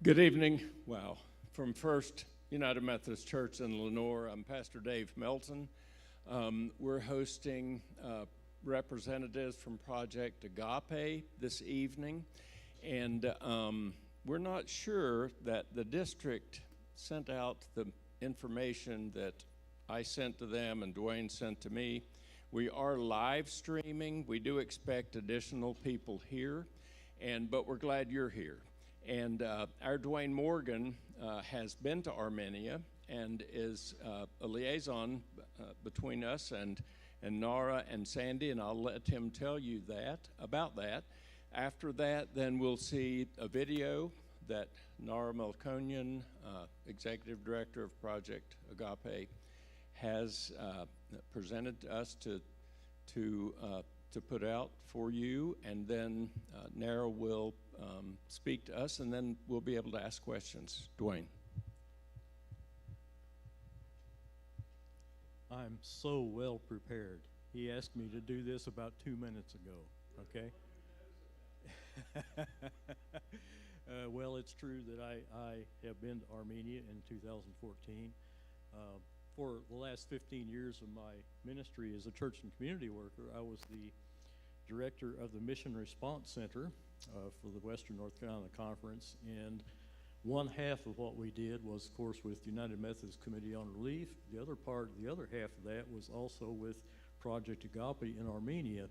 Good evening. Wow. From First United Methodist Church in Lenore, I'm Pastor Dave Melton. We're hosting representatives from Project Agape this evening, and we're not sure that the district sent out the information that I sent to them and Dwayne sent to me. We are live streaming. We do expect additional people here, but we're glad you're here. And our Dwayne Morgan has been to Armenia and is a liaison between us and Nara and Sandy, and I'll let him tell you about that. After that, then we'll see a video that Nara Melkonian, Executive Director of Project Agape, has presented to us to put out for you, and then Nara will speak to us, and then we'll be able to ask questions. Dwayne. I'm so well prepared. He asked me to do this about 2 minutes ago, okay? Well, it's true that I have been to Armenia in 2014. For the last 15 years of my ministry as a church and community worker, I was the director of the Mission Response Center for the Western North Carolina Conference, and one half of what we did was, of course, with United Methodist Committee on Relief. The other half of that was also with Project Agape in Armenia.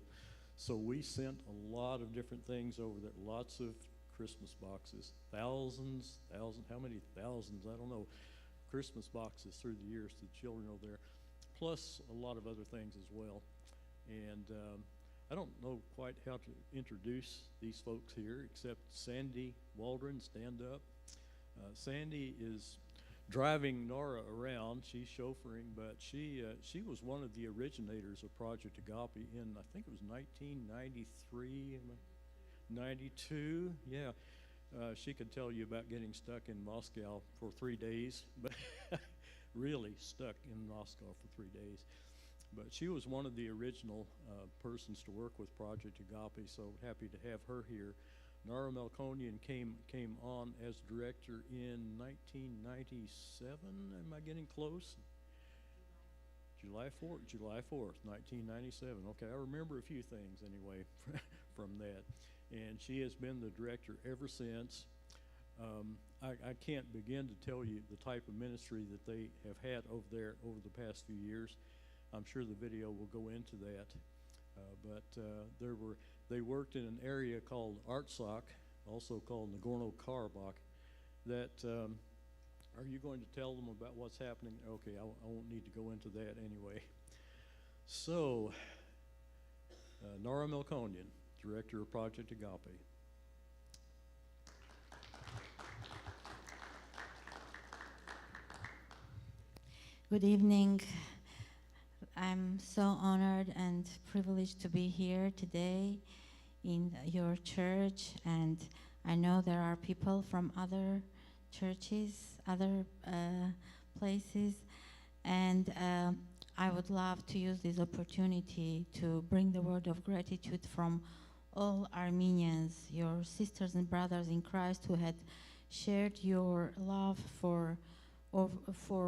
So we sent a lot of different things over there, lots of Christmas boxes, thousands, how many thousands, I don't know, Christmas boxes through the years to the children over there, plus a lot of other things as well. And I don't know quite how to introduce these folks here, except Sandy Waldron, stand up. Sandy is driving Nora around. She's chauffeuring, but she was one of the originators of Project Agape in, I think it was 1993, 92, yeah. She could tell you about getting stuck in Moscow for 3 days, but really stuck in Moscow for 3 days. But she was one of the original persons to work with Project Agape, so happy to have her here. Nara Melkonian came on as director in 1997. Am I getting close? July 4th, 1997. Okay, I remember a few things anyway from that. And she has been the director ever since. I can't begin to tell you the type of ministry that they have had over there over the past few years. I'm sure the video will go into that. They worked in an area called Artsakh, also called Nagorno-Karabakh. That are you going to tell them about what's happening? Okay, I won't need to go into that anyway. So, Nara Melkonian, Director of Project Agape. Good evening. I'm so honored and privileged to be here today in your church, and I know there are people from other churches, other places, and I would love to use this opportunity to bring the word of gratitude from all Armenians, your sisters and brothers in Christ who had shared your love for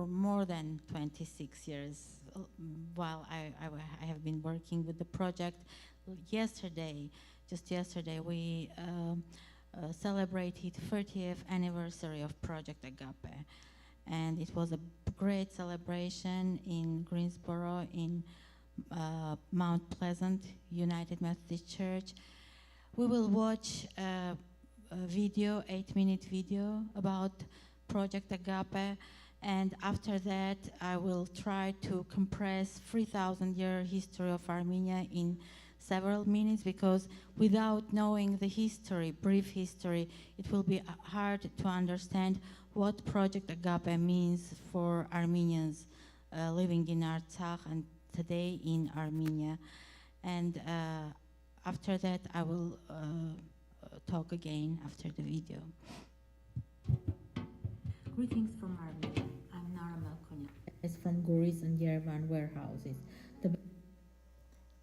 more than 26 years while I have been working with the project. Just yesterday, we celebrated 30th anniversary of Project Agape. And it was a great celebration in Greensboro, in Mount Pleasant United Methodist Church. We will watch a video, 8-minute video about Project Agape, and after that I will try to compress 3,000-year history of Armenia in several minutes, because without knowing the history, brief history, it will be hard to understand what Project Agape means for Armenians living in Artsakh and today in Armenia. And after that I will talk again after the video. Greetings from Armenia. I'm Nara Melkonian. It's from Goris and Yerevan warehouses.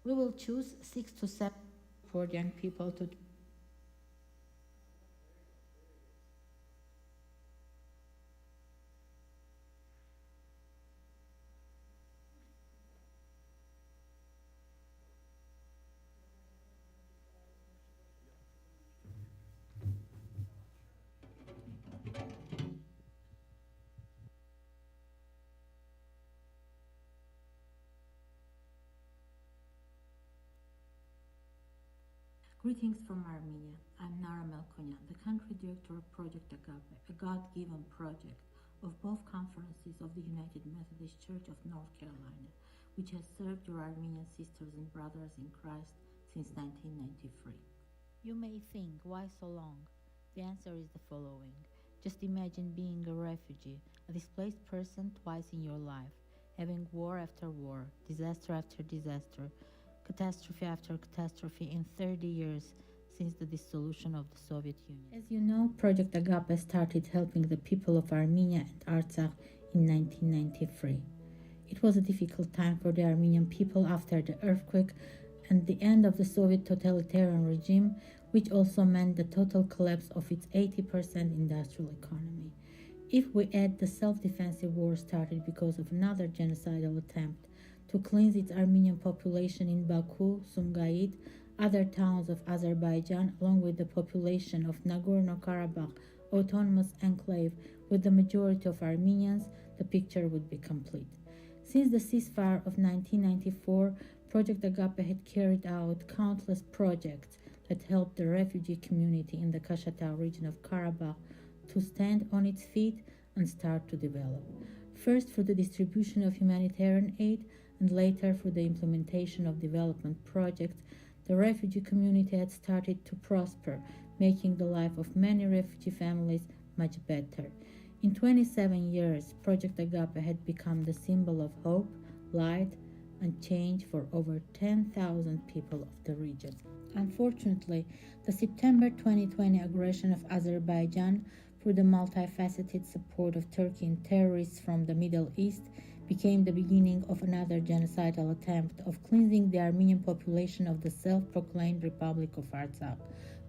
We will choose 6 to 7 for young people to Greetings from Armenia. I'm Nara Melkonyan, the country director of Project Agape, a God-given project of both conferences of the United Methodist Church of North Carolina, which has served your Armenian sisters and brothers in Christ since 1993. You may think, why so long? The answer is the following. Just imagine being a refugee, a displaced person twice in your life, having war after war, disaster after disaster, catastrophe after catastrophe in 30 years since the dissolution of the Soviet Union. As you know, Project Agape started helping the people of Armenia and Artsakh in 1993. It was a difficult time for the Armenian people after the earthquake and the end of the Soviet totalitarian regime, which also meant the total collapse of its 80% industrial economy. If we add the self-defensive war started because of another genocidal attempt to cleanse its Armenian population in Baku, Sumgait, other towns of Azerbaijan, along with the population of Nagorno-Karabakh autonomous enclave with the majority of Armenians, the picture would be complete. Since the ceasefire of 1994, Project Agape had carried out countless projects that helped the refugee community in the Kashatau region of Karabakh to stand on its feet and start to develop. First for the distribution of humanitarian aid and later for the implementation of development projects, the refugee community had started to prosper, making the life of many refugee families much better. In 27 years, Project Agape had become the symbol of hope, light, and change for over 10,000 people of the region. Unfortunately, the September 2020 aggression of Azerbaijan through the multifaceted support of Turkey and terrorists from the Middle East became the beginning of another genocidal attempt of cleansing the Armenian population of the self-proclaimed Republic of Artsakh,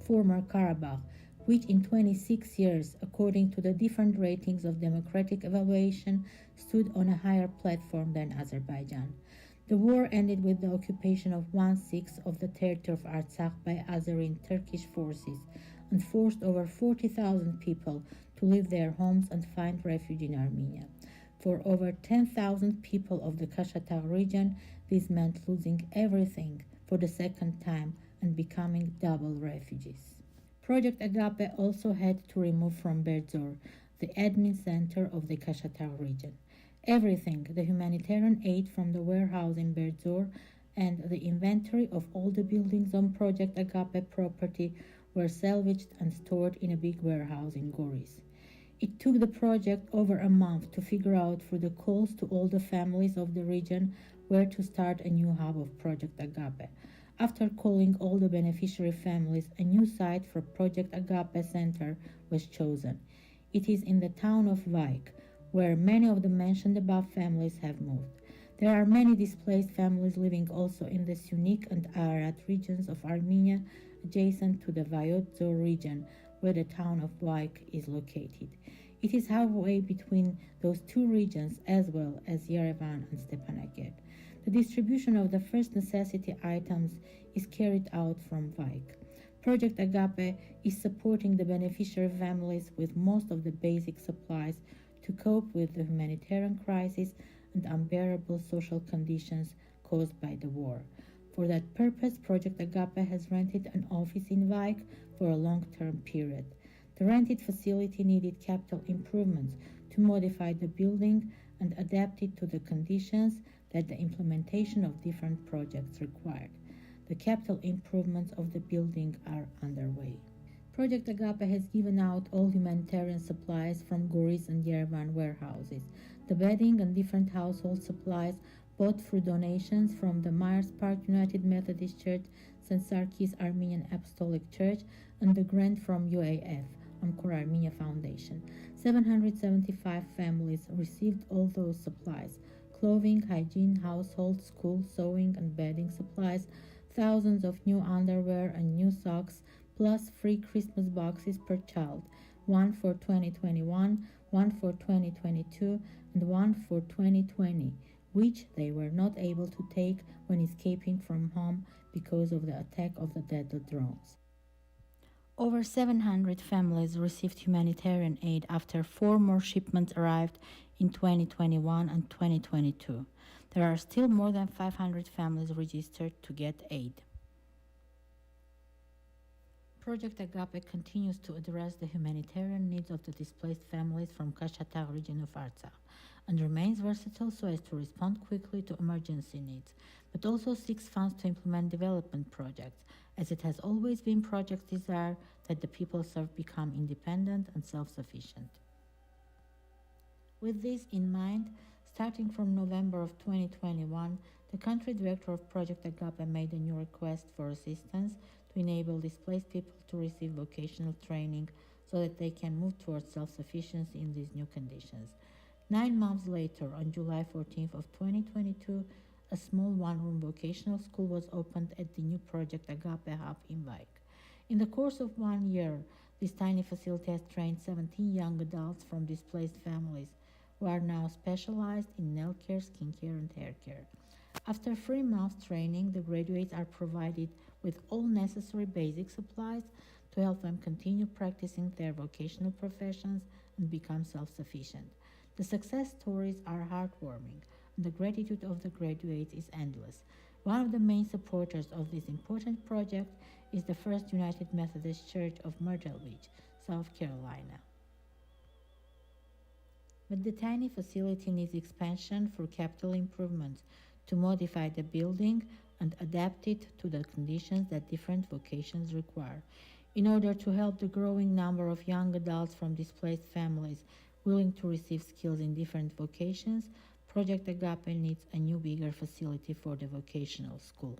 former Karabakh, which in 26 years, according to the different ratings of democratic evaluation, stood on a higher platform than Azerbaijan. The war ended with the occupation of 1/6 of the territory of Artsakh by Azeri and Turkish forces and forced over 40,000 people to leave their homes and find refuge in Armenia. For over 10,000 people of the Kashatau region, this meant losing everything for the second time and becoming double refugees. Project Agape also had to remove from Berdzor, the admin center of the Kashatau region, everything, the humanitarian aid from the warehouse in Berdzor and the inventory of all the buildings on Project Agape property were salvaged and stored in a big warehouse in Goris. It took the project over a month to figure out through the calls to all the families of the region where to start a new hub of Project Agape. After calling all the beneficiary families, a new site for Project Agape Center was chosen. It is in the town of Vaik, where many of the mentioned above families have moved. There are many displaced families living also in the Sunnik and Ararat regions of Armenia, adjacent to the Vayotzor region, where the town of Vaik is located. It is halfway between those two regions as well as Yerevan and Stepanakert. The distribution of the first necessity items is carried out from Vaik. Project Agape is supporting the beneficiary families with most of the basic supplies to cope with the humanitarian crisis and unbearable social conditions caused by the war. For that purpose, Project Agape has rented an office in Vaik for a long-term period. The rented facility needed capital improvements to modify the building and adapt it to the conditions that the implementation of different projects required. The capital improvements of the building are underway. Project Agape has given out all humanitarian supplies from Goris and Yerevan warehouses. The bedding and different household supplies bought through donations from the Myers Park United Methodist Church, St. Sarkis Armenian Apostolic Church, and the grant from UAF, Amcor Armenia Foundation. 775 families received all those supplies: clothing, hygiene, household, school, sewing, and bedding supplies, thousands of new underwear and new socks, plus free Christmas boxes per child, one for 2021, one for 2022, and one for 2020, which they were not able to take when escaping from home because of the attack of the deadly drones. Over 700 families received humanitarian aid after 4 more shipments arrived in 2021 and 2022. There are still more than 500 families registered to get aid. Project Agape continues to address the humanitarian needs of the displaced families from Kashatagh region of Artsakh and remains versatile so as to respond quickly to emergency needs, but also seeks funds to implement development projects, as it has always been Project's desire that the people served become independent and self-sufficient. With this in mind, starting from November of 2021, the country director of Project Agape made a new request for assistance to enable displaced people to receive vocational training so that they can move towards self-sufficiency in these new conditions. 9 months later, on July 14th of 2022, a small one-room vocational school was opened at the new Project Agape hub in Vike. In the course of 1 year, this tiny facility has trained 17 young adults from displaced families who are now specialized in nail care, skincare, and hair care. After 3 months training, the graduates are provided with all necessary basic supplies to help them continue practicing their vocational professions and become self-sufficient. The success stories are heartwarming, and the gratitude of the graduates is endless. One of the main supporters of this important project is the First United Methodist Church of Myrtle Beach, South Carolina. But the tiny facility needs expansion for capital improvements to modify the building and adapt it to the conditions that different vocations require. In order to help the growing number of young adults from displaced families willing to receive skills in different vocations, Project Agape needs a new, bigger facility for the vocational school.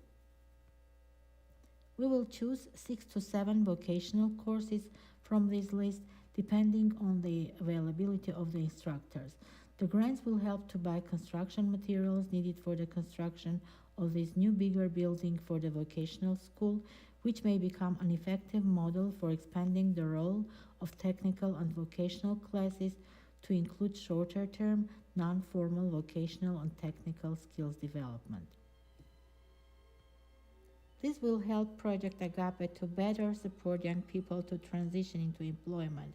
We will choose 6 to 7 vocational courses from this list depending on the availability of the instructors. The grants will help to buy construction materials needed for the construction of this new, bigger building for the vocational school, which may become an effective model for expanding the role of technical and vocational classes to include shorter-term, non-formal vocational and technical skills development. This will help Project Agape to better support young people to transition into employment,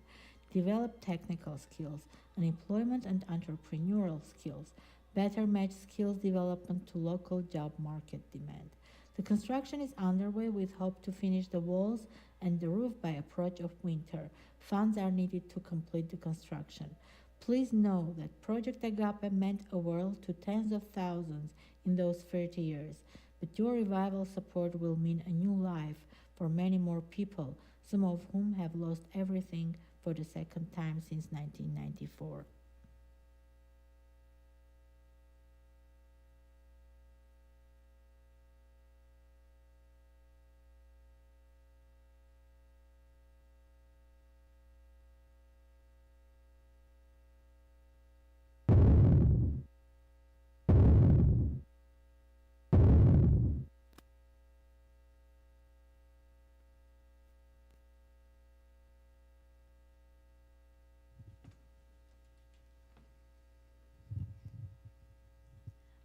develop technical skills, and employment and entrepreneurial skills, better match skills development to local job market demand. The construction is underway with hope to finish the walls and the roof by approach of winter. Funds are needed to complete the construction. Please know that Project Agape meant a world to tens of thousands in those 30 years, but your revival support will mean a new life for many more people, some of whom have lost everything for the second time since 1994.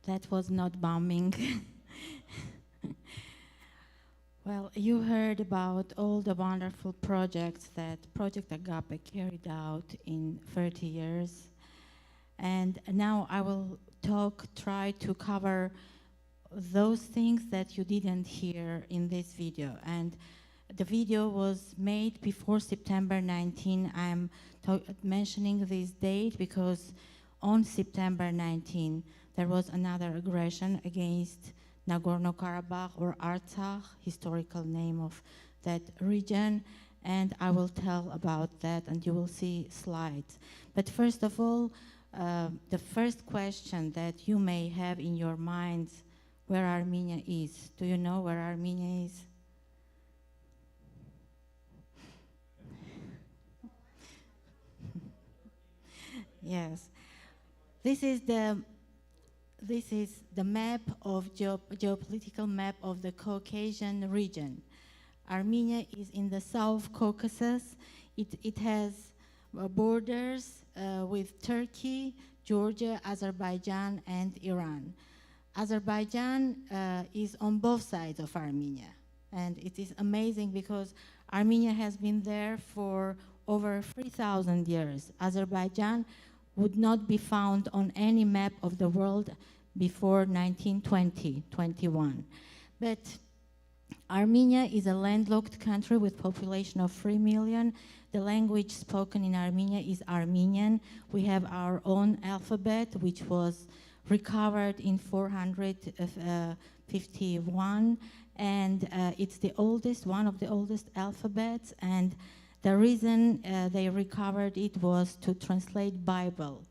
That was not bombing. Well, you heard about all the wonderful projects that Project Agape carried out in 30 years. And now I will try to cover those things that you didn't hear in this video. And the video was made before September 19. I'm mentioning this date because on September 19, there was another aggression against Nagorno-Karabakh or Artsakh, historical name of that region, and I will tell about that and you will see slides. But first of all, the first question that you may have in your minds, where Armenia is. Do you know where Armenia is? Yes. This is the map of geopolitical map of the Caucasian region. Armenia is in the South Caucasus. It has borders with Turkey, Georgia, Azerbaijan, and Iran. Azerbaijan is on both sides of Armenia. And it is amazing because Armenia has been there for over 3,000 years. Azerbaijan would not be found on any map of the world before 1920, 21. But Armenia is a landlocked country with population of 3 million. The language spoken in Armenia is Armenian. We have our own alphabet, which was recovered in 451, and it's the oldest, one of the oldest alphabets, and the reason they recovered it was to translate Bible.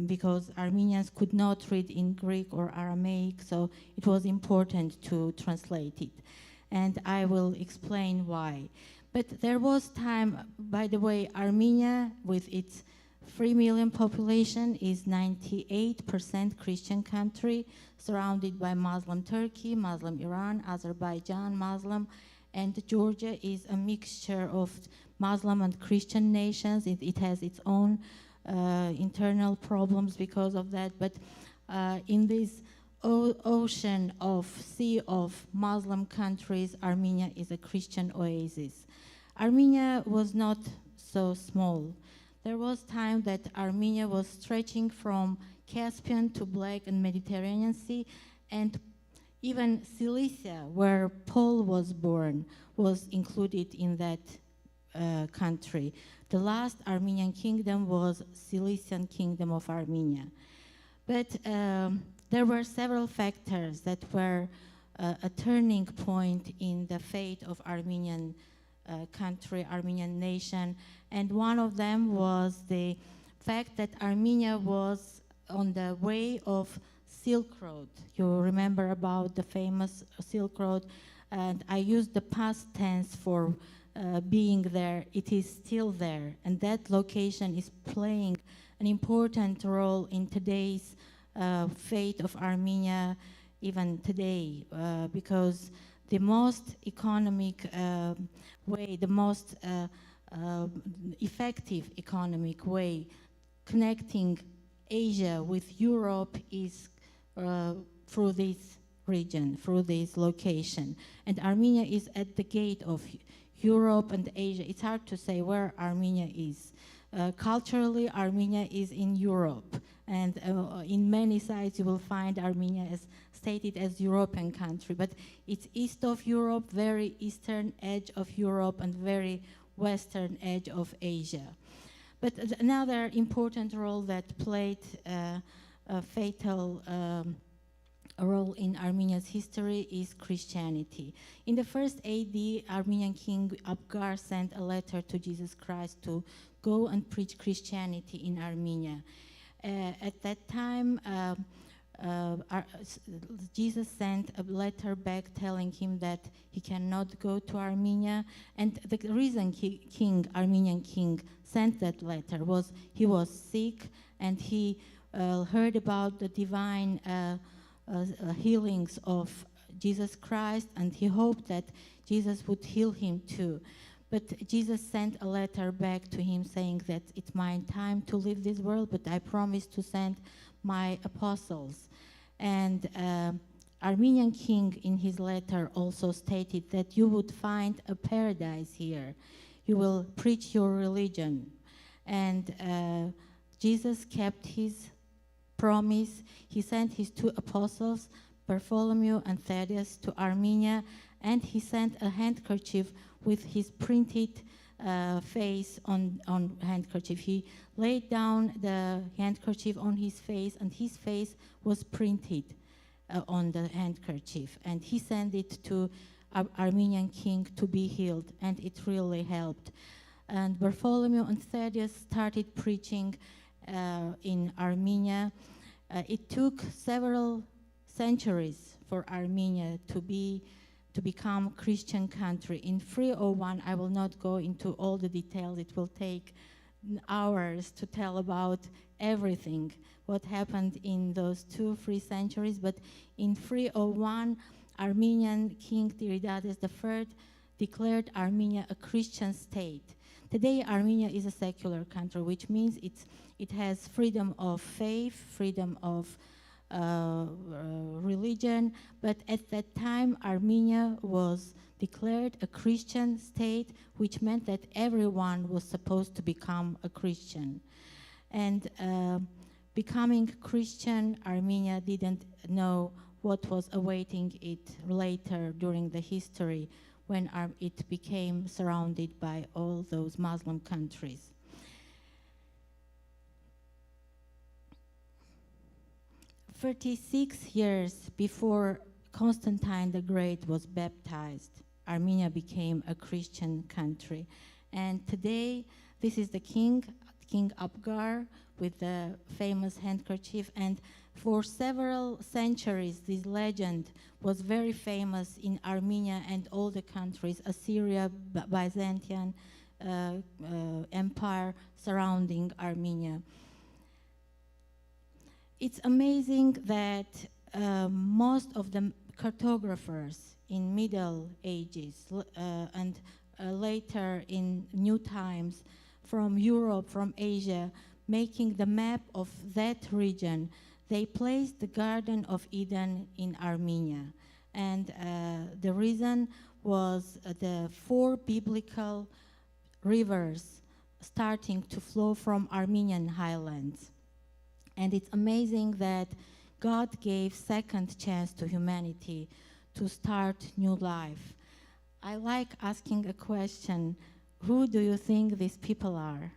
Because Armenians could not read in Greek or Aramaic, so it was important to translate it. And I will explain why. But there was time, by the way, Armenia, with its 3 million population, is 98% Christian country, surrounded by Muslim Turkey, Muslim Iran, Azerbaijan, Muslim, and Georgia is a mixture of Muslim and Christian nations. It has its own internal problems because of that, but in this ocean of sea of Muslim countries, Armenia is a Christian oasis. Armenia was not so small. There was time that Armenia was stretching from Caspian to Black and Mediterranean Sea, and even Cilicia, where Paul was born, was included in that country. The last Armenian kingdom was Cilician Kingdom of Armenia. But there were several factors that were a turning point in the fate of Armenian country, Armenian nation, and one of them was the fact that Armenia was on the way of Silk Road. You remember about the famous Silk Road, and I used the past tense for being there. It is still there, and that location is playing an important role in today's fate of Armenia, even today, because the most economic way, the most effective economic way connecting Asia with Europe is through this region, through this location. And Armenia is at the gate of Europe and Asia. It's hard to say where Armenia is. Culturally, Armenia is in Europe, and in many sites you will find Armenia as stated as European country, but it's east of Europe, very eastern edge of Europe, and very western edge of Asia. But another important role that played a fatal role in Armenia's history is Christianity. In the first AD, Armenian king Abgar sent a letter to Jesus Christ to go and preach Christianity in Armenia. At that time, Jesus sent a letter back telling him that he cannot go to Armenia, and the reason Armenian king sent that letter was he was sick, and he heard about the divine healings of Jesus Christ, and he hoped that Jesus would heal him too. But Jesus sent a letter back to him saying that it's my time to leave this world, but I promise to send my apostles. And Armenian king in his letter also stated that you would find a paradise here. You will preach your religion. And Jesus kept his promise. He sent his two apostles, Bartholomew and Thaddeus, to Armenia, and he sent a handkerchief with his printed face on handkerchief. He laid down the handkerchief on his face, and his face was printed on the handkerchief. And he sent it to Armenian king to be healed, and it really helped. And Bartholomew and Thaddeus started preaching in Armenia. It took several centuries for Armenia to become Christian country. In 301, I will not go into all the details. It will take hours to tell about everything, what happened in those 2-3 centuries. But in 301, Armenian King Tiridates III declared Armenia a Christian state. Today, Armenia is a secular country, which means it has freedom of faith, freedom of religion, but at that time Armenia was declared a Christian state, which meant that everyone was supposed to become a Christian. And becoming Christian, Armenia didn't know what was awaiting it later during the history when it became surrounded by all those Muslim countries. "36 years before Constantine the Great was baptized, Armenia became a Christian country. And today, this is the king, King Abgar, with the famous handkerchief. And for several centuries, this legend was very famous in Armenia and all the countries, Assyria, Byzantine Empire surrounding Armenia. It's amazing that most of the cartographers in Middle Ages and later in New Times from Europe, from Asia, making the map of that region, they placed the Garden of Eden in Armenia. And the reason was the 4 biblical rivers starting to flow from Armenian highlands. And it's amazing that God gave second chance to humanity to start new life. I like asking a question: who do you think these people are?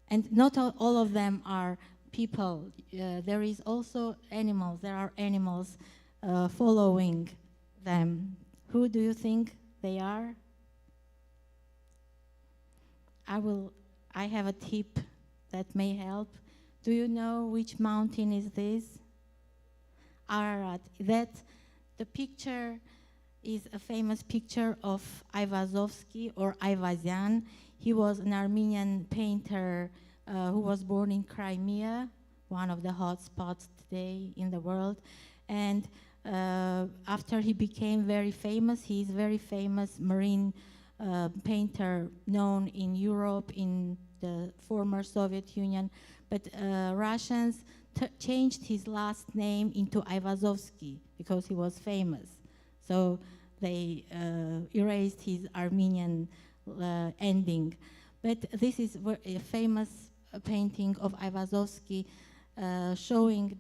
And not all of them are people. There is also animals. There are animals following them. Who do you think they are? I have a tip that may help. Do you know which mountain is this? Ararat. The picture is a famous picture of Ayvazovsky or Ayvazyan. He was an Armenian painter who was born in Crimea, one of the hot spots today in the world. And after he became very famous, he is very famous marine painter known in Europe, in the former Soviet Union. But Russians changed his last name into Ayvazovsky because he was famous. So they erased his Armenian ending. But this is a famous painting of Ayvazovsky showing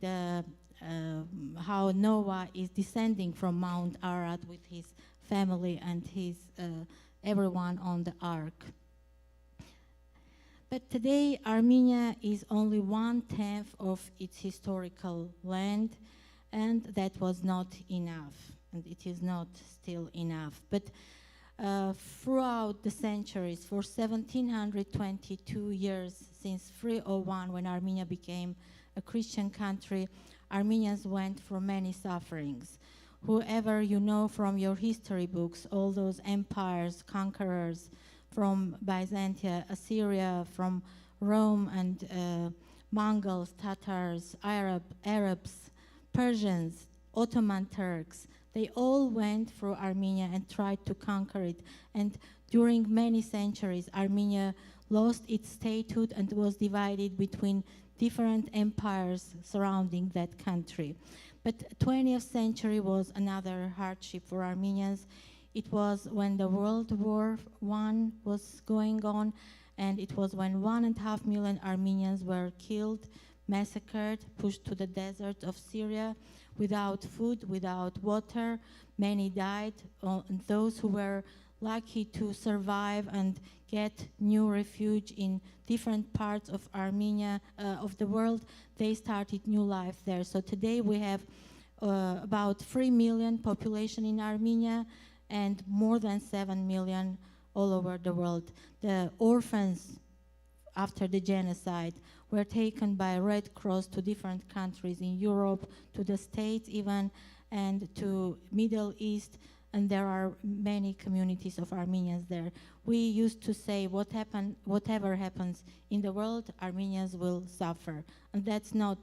how Noah is descending from Mount Ararat with his family and his everyone on the ark. But today, Armenia is only 1/10 of its historical land, and that was not enough, and it is not still enough. But throughout the centuries, for 1722 years, since 301, when Armenia became a Christian country, Armenians went through many sufferings. Whoever you know from your history books, all those empires, conquerors, from Byzantium, Assyria, from Rome and Mongols, Tatars, Arabs, Persians, Ottoman Turks, they all went through Armenia and tried to conquer it. And during many centuries, Armenia lost its statehood and was divided between different empires surrounding that country. But 20th century was another hardship for Armenians. It was when the World War I was going on, and it was when 1.5 million Armenians were killed, massacred, pushed to the desert of Syria without food, without water. Many died. And those who were lucky to survive and get new refuge in different parts of Armenia, of the world, they started new life there. So today we have about 3 million population in Armenia, and more than 7 million all over the world. The orphans, after the genocide, were taken by Red Cross to different countries in Europe, to the States even, and to Middle East, and there are many communities of Armenians there. We used to say, whatever happens in the world, Armenians will suffer, and that's not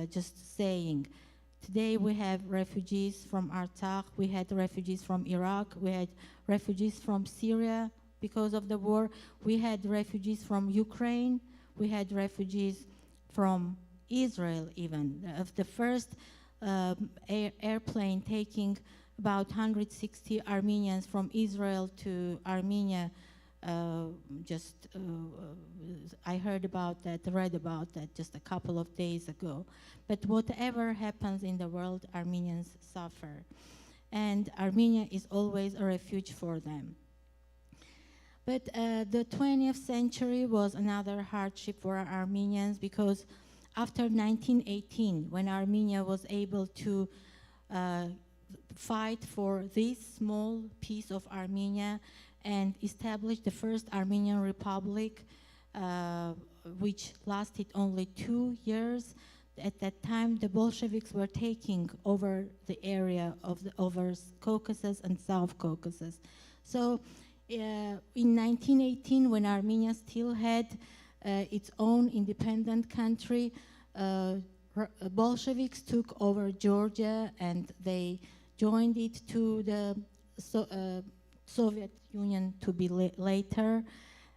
just saying. Today we have refugees from Artsakh, we had refugees from Iraq, we had refugees from Syria because of the war, we had refugees from Ukraine, we had refugees from Israel even. The first airplane taking about 160 Armenians from Israel to Armenia I heard about that, read about that just a couple of days ago. But whatever happens in the world, Armenians suffer. And Armenia is always a refuge for them. But the 20th century was another hardship for Armenians, because after 1918, when Armenia was able to fight for this small piece of Armenia and establish the first Armenian Republic, which lasted only 2 years. At that time, the Bolsheviks were taking over the area of over Caucasus and South Caucasus. So in 1918, when Armenia still had its own independent country, Bolsheviks took over Georgia and they joined it to the Soviet Union to be later.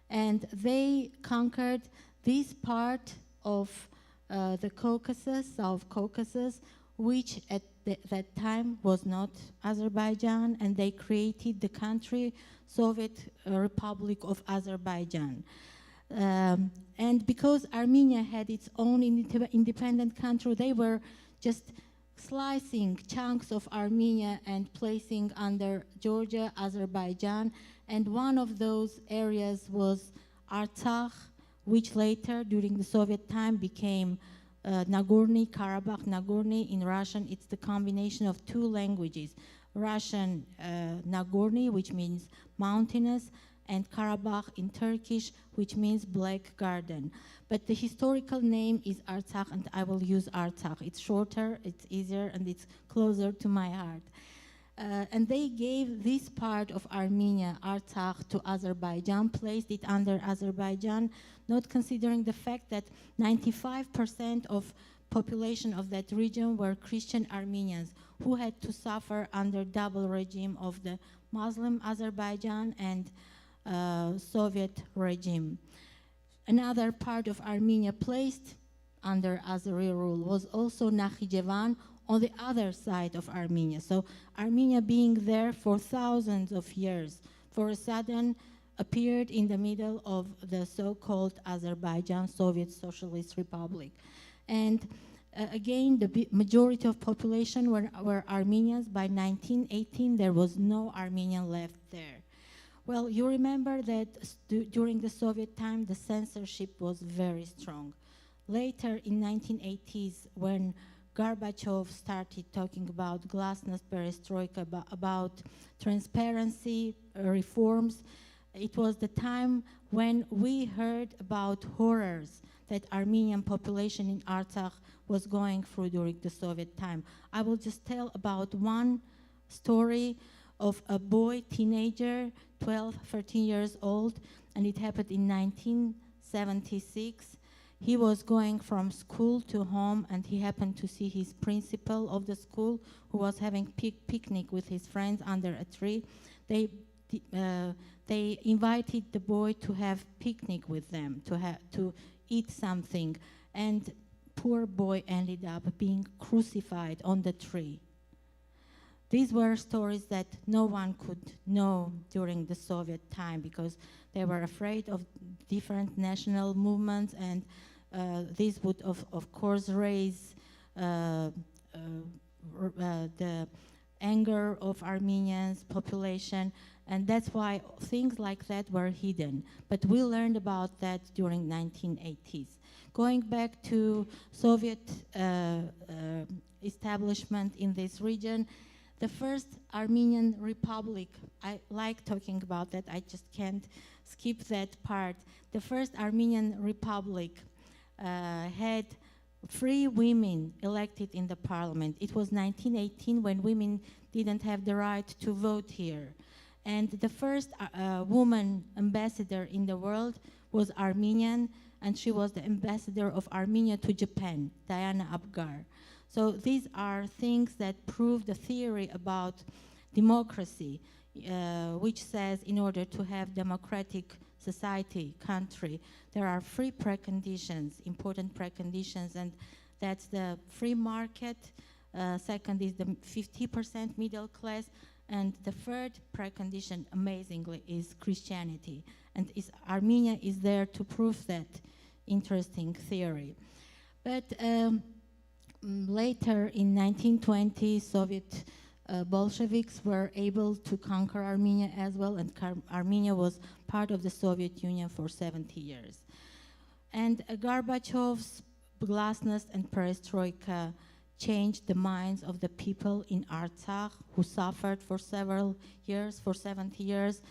And they conquered this part of the Caucasus, South Caucasus, which at that time was not Azerbaijan, and they created the country Soviet Republic of Azerbaijan. And because Armenia had its own independent country, they were just slicing chunks of Armenia and placing under Georgia, Azerbaijan, and one of those areas was Artsakh, which later, during the Soviet time, became Nagorno-Karabakh. Nagorno in Russian, it's the combination of two languages, Russian Nagorno, which means mountainous, and Karabakh in Turkish, which means black garden. But the historical name is Artsakh, and I will use Artsakh. It's shorter, it's easier, and it's closer to my heart. And they gave this part of Armenia, Artsakh, to Azerbaijan, placed it under Azerbaijan, not considering the fact that 95% of population of that region were Christian Armenians who had to suffer under double regime of the Muslim Azerbaijan and Soviet regime. Another part of Armenia placed under Azeri rule was also Nakhichevan on the other side of Armenia. So Armenia being there for thousands of years, for a sudden appeared in the middle of the so-called Azerbaijan Soviet Socialist Republic. And again, the majority of population were Armenians. By 1918, there was no Armenian left there. Well, you remember that during the Soviet time, the censorship was very strong. Later, in 1980s, when Gorbachev started talking about glasnost, perestroika, about transparency, reforms, it was the time when we heard about horrors that Armenian population in Artsakh was going through during the Soviet time. I will just tell about one story of a boy, teenager, 12, 13 years old, and it happened in 1976. He was going from school to home, and he happened to see his principal of the school, who was having picnic with his friends under a tree. They invited the boy to have picnic with them, to eat something, and poor boy ended up being crucified on the tree. These were stories that no one could know during the Soviet time because they were afraid of different national movements, and this would, of course, raise the anger of Armenians population, and that's why things like that were hidden. But we learned about that during 1980s. Going back to Soviet establishment in this region, the first Armenian Republic, I like talking about that, I just can't skip that part. The first Armenian Republic had 3 women elected in the parliament. It was 1918 when women didn't have the right to vote here. And the first woman ambassador in the world was Armenian, and she was the ambassador of Armenia to Japan, Diana Abgar. So these are things that prove the theory about democracy, which says in order to have democratic society, country, there are 3 preconditions, important preconditions, and that's the free market, second is the 50% middle class, And the third precondition, amazingly, is Christianity. And Armenia is there to prove that interesting theory. But later in 1920, Soviet Bolsheviks were able to conquer Armenia as well, and Armenia was part of the Soviet Union for 70 years. And Gorbachev's glasnost and perestroika changed the minds of the people in Artsakh, who suffered for several years, for 70 years.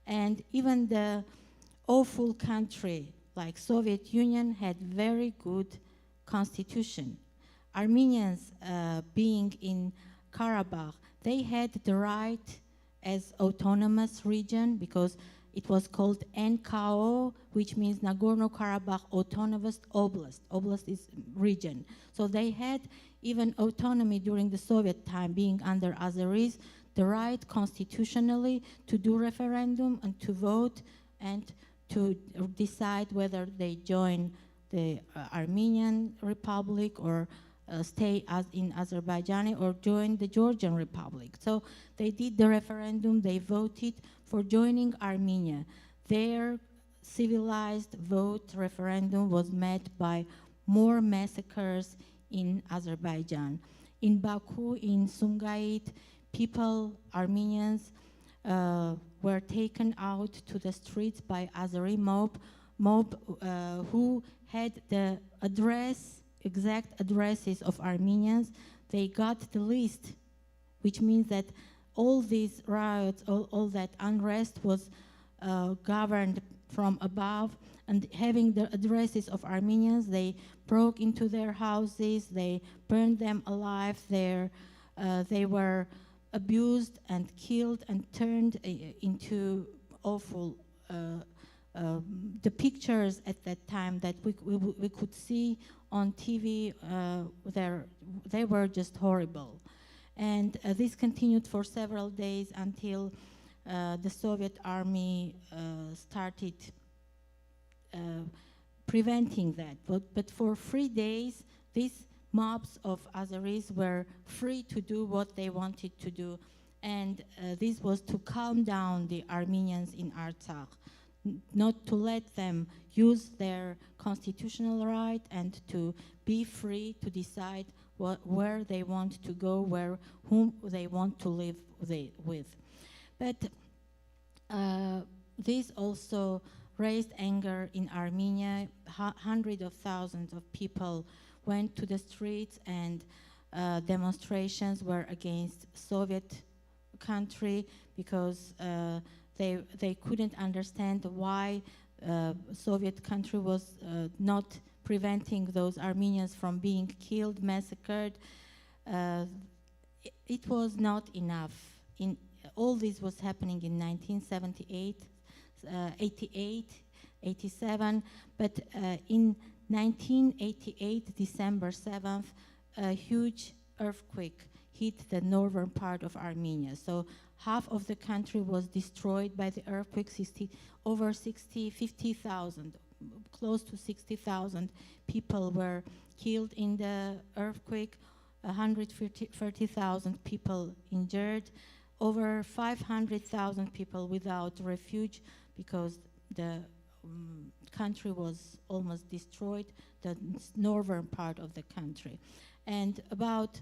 And even the awful country like Soviet Union had very good constitution. Armenians being in Karabakh, they had the right as autonomous region because it was called NKO, which means Nagorno-Karabakh Autonomous Oblast. Oblast is region. So they had even autonomy during the Soviet time, being under Azeris, the right constitutionally to do referendum and to vote and to decide whether they join the Armenian Republic or stay as in Azerbaijan or join the Georgian Republic. So they did the referendum, they voted for joining Armenia. Their civilized vote referendum was met by more massacres in Azerbaijan. In Baku, in Sumgait, people, Armenians, were taken out to the streets by Azeri mob who had the exact addresses of Armenians. They got the list, which means that all these riots, all that unrest was governed from above, and having the addresses of Armenians, they broke into their houses, they burned them alive, they were abused and killed and turned into awful the pictures at that time that we could see on TV, they were just horrible. And this continued for several days until the Soviet army started preventing that. But for 3 days, these mobs of Azeris were free to do what they wanted to do. And this was to calm down the Armenians in Artsakh, not to let them use their constitutional right and to be free to decide where they want to go, whom they want to live with. But this also raised anger in Armenia. Hundreds of thousands of people went to the streets, and demonstrations were against Soviet country because they couldn't understand why Soviet country was not preventing those Armenians from being killed, massacred. It was not enough. All this was happening in 1978, 88, 87, but in 1988, December 7th, a huge earthquake hit the northern part of Armenia. So half of the country was destroyed by the earthquake. 50,000, close to 60,000 people were killed in the earthquake, 130,000 people injured, over 500,000 people without refuge because the country was almost destroyed, the northern part of the country. And about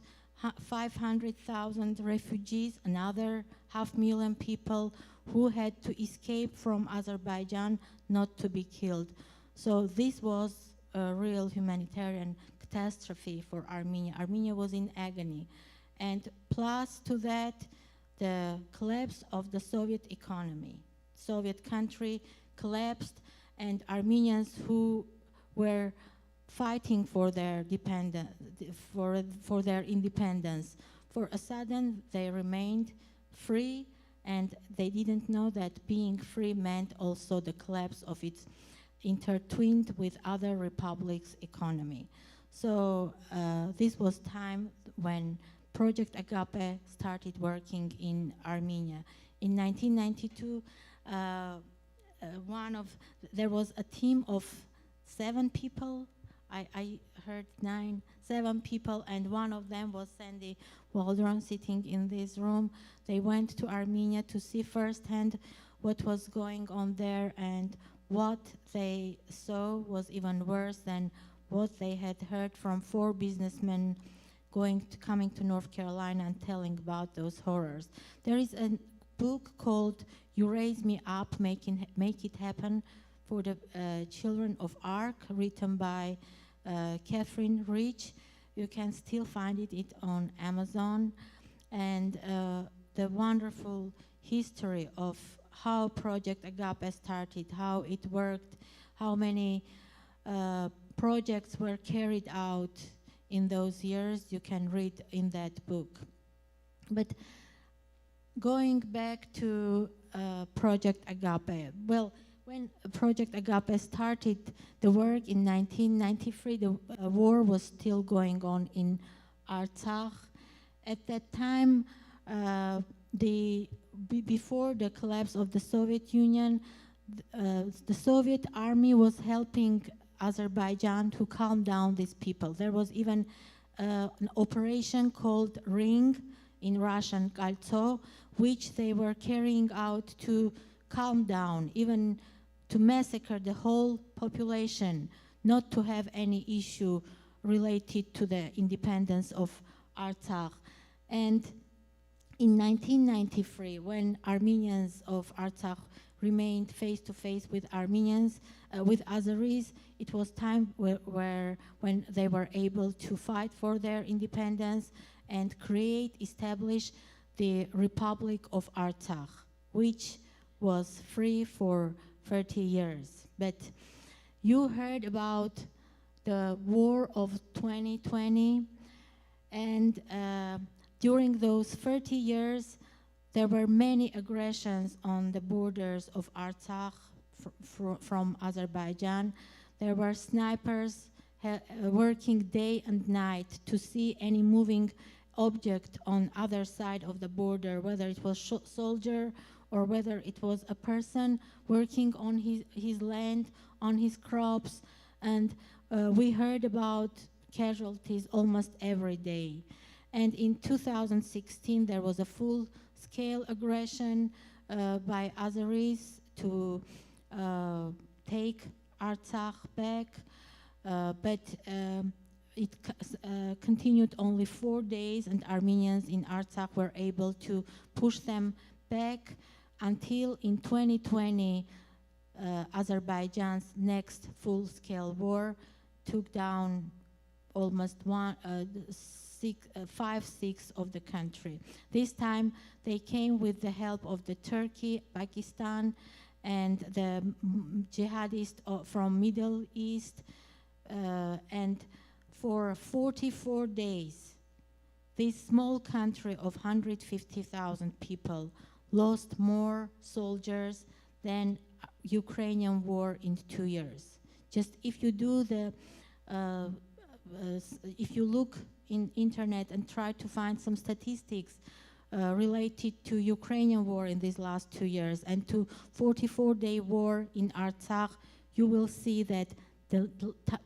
500,000 refugees, another 500,000 people who had to escape from Azerbaijan not to be killed. So this was a real humanitarian catastrophe for Armenia. Armenia was in agony. And plus to that, the collapse of the Soviet economy. Soviet country collapsed, and Armenians who were fighting for their independence, for a sudden they remained free, and they didn't know that being free meant also the collapse of its intertwined with other republics' economy. So this was time when Project Agape started working in Armenia. In 1992, there was a team of 7 people, I heard seven people, and one of them was Sandy Waldron sitting in this room. They went to Armenia to see firsthand what was going on there, and what they saw was even worse than what they had heard from 4 businessmen coming to North Carolina and telling about those horrors. There is a book called You Raise Me Up, Make It Happen for the Children of Ark, written by Catherine Rich. You can still find it on Amazon. And the wonderful history of how Project Agape started, how it worked, how many projects were carried out in those years, you can read in that book. But going back to Project Agape, well, when Project Agape started the work in 1993, the war was still going on in Artsakh. At that time, before the collapse of the Soviet Union, the Soviet army was helping Azerbaijan to calm down these people. There was even an operation called Ring, in Russian Kaltso, which they were carrying out to calm down, even to massacre the whole population, not to have any issue related to the independence of Artsakh. And in 1993, when Armenians of Artsakh remained face-to-face with Armenians, with Azeris, it was time when they were able to fight for their independence and establish the Republic of Artsakh, which was free for 30 years. But you heard about the war of 2020, and during those 30 years, there were many aggressions on the borders of Artsakh from Azerbaijan. There were snipers working day and night to see any moving object on other side of the border, whether it was soldier or whether it was a person working on his land, on his crops. And we heard about casualties almost every day. And in 2016, there was a full-scale aggression by Azeris to take Artsakh back, but it continued only 4 days, and Armenians in Artsakh were able to push them back until in 2020, Azerbaijan's next full-scale war took down almost 5/6 of the country. This time they came with the help of the Turkey, Pakistan, and the jihadists from Middle East, and for 44 days, this small country of 150,000 people lost more soldiers than Ukrainian war in 2 years. Just if you do if you look in internet and try to find some statistics related to Ukrainian war in these last 2 years and to 44-day war in Artsakh, you will see that the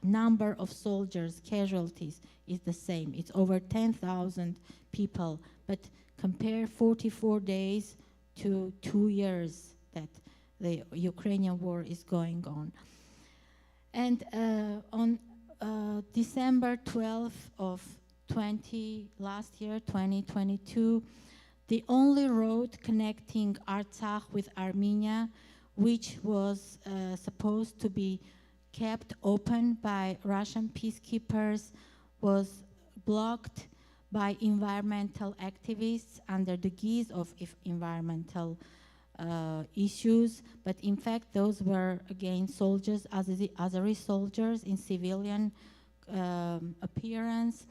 number of soldiers, casualties, is the same. It's over 10,000 people, but compare 44 days to 2 years that the Ukrainian war is going on. And on December 12th of last year, 2022, the only road connecting Artsakh with Armenia, which was supposed to be kept open by Russian peacekeepers, was blocked by environmental activists under the guise of environmental issues, but in fact those were again soldiers, Azeri soldiers in civilian appearance.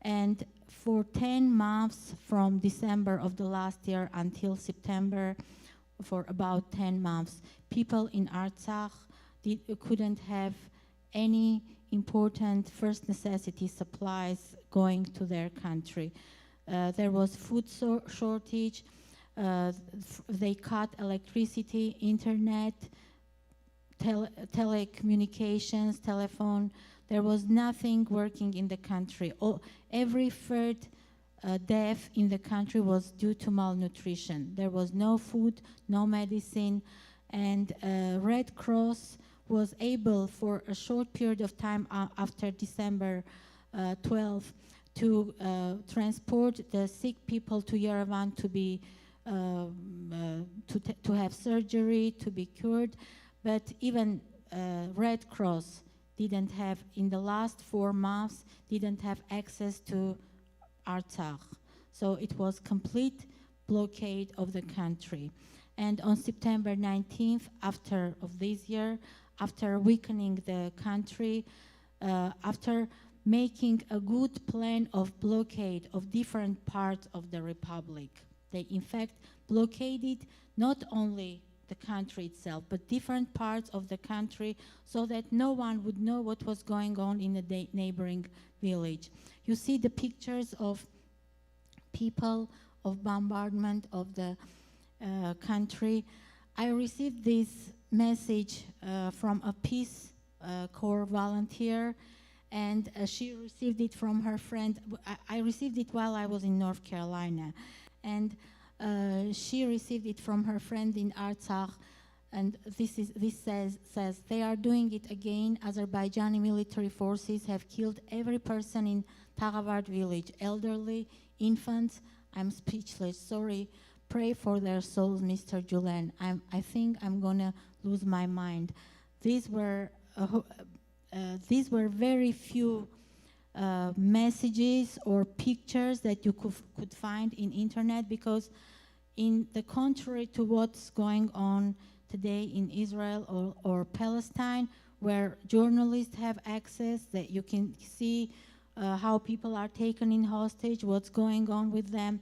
And for 10 months from December of the last year until September, for about 10 months, people in Artsakh couldn't have any important first necessity supplies going to their country. There was food shortage, they cut electricity, internet, telecommunications, telephone. There was nothing working in the country. Every third death in the country was due to malnutrition. There was no food, no medicine, and Red Cross was able for a short period of time after December 12 to transport the sick people to Yerevan to be to have surgery, to be cured. But even Red Cross didn't have, in the last 4 months, didn't have access to Artsakh. So it was complete blockade of the country. And on September 19th, after of this year, after weakening the country, after making a good plan of blockade of different parts of the republic, they in fact blockaded not only the country itself, but different parts of the country so that no one would know what was going on in the neighboring village. You see the pictures of people, of bombardment of the country. I received this message from a Peace Corps volunteer, and she received it from her friend. I received it while I was in North Carolina, and she received it from her friend in Artsakh, and this says they are doing it again. Azerbaijani military forces have killed every person in Taghavard village, elderly, infants. I'm speechless. Sorry. Pray for their souls, Mr. Julen. I think I'm gonna lose my mind. These were very few messages or pictures that you could find in internet, because in the contrary to what's going on today in Israel or Palestine, where journalists have access, that you can see how people are taken in hostage, what's going on with them.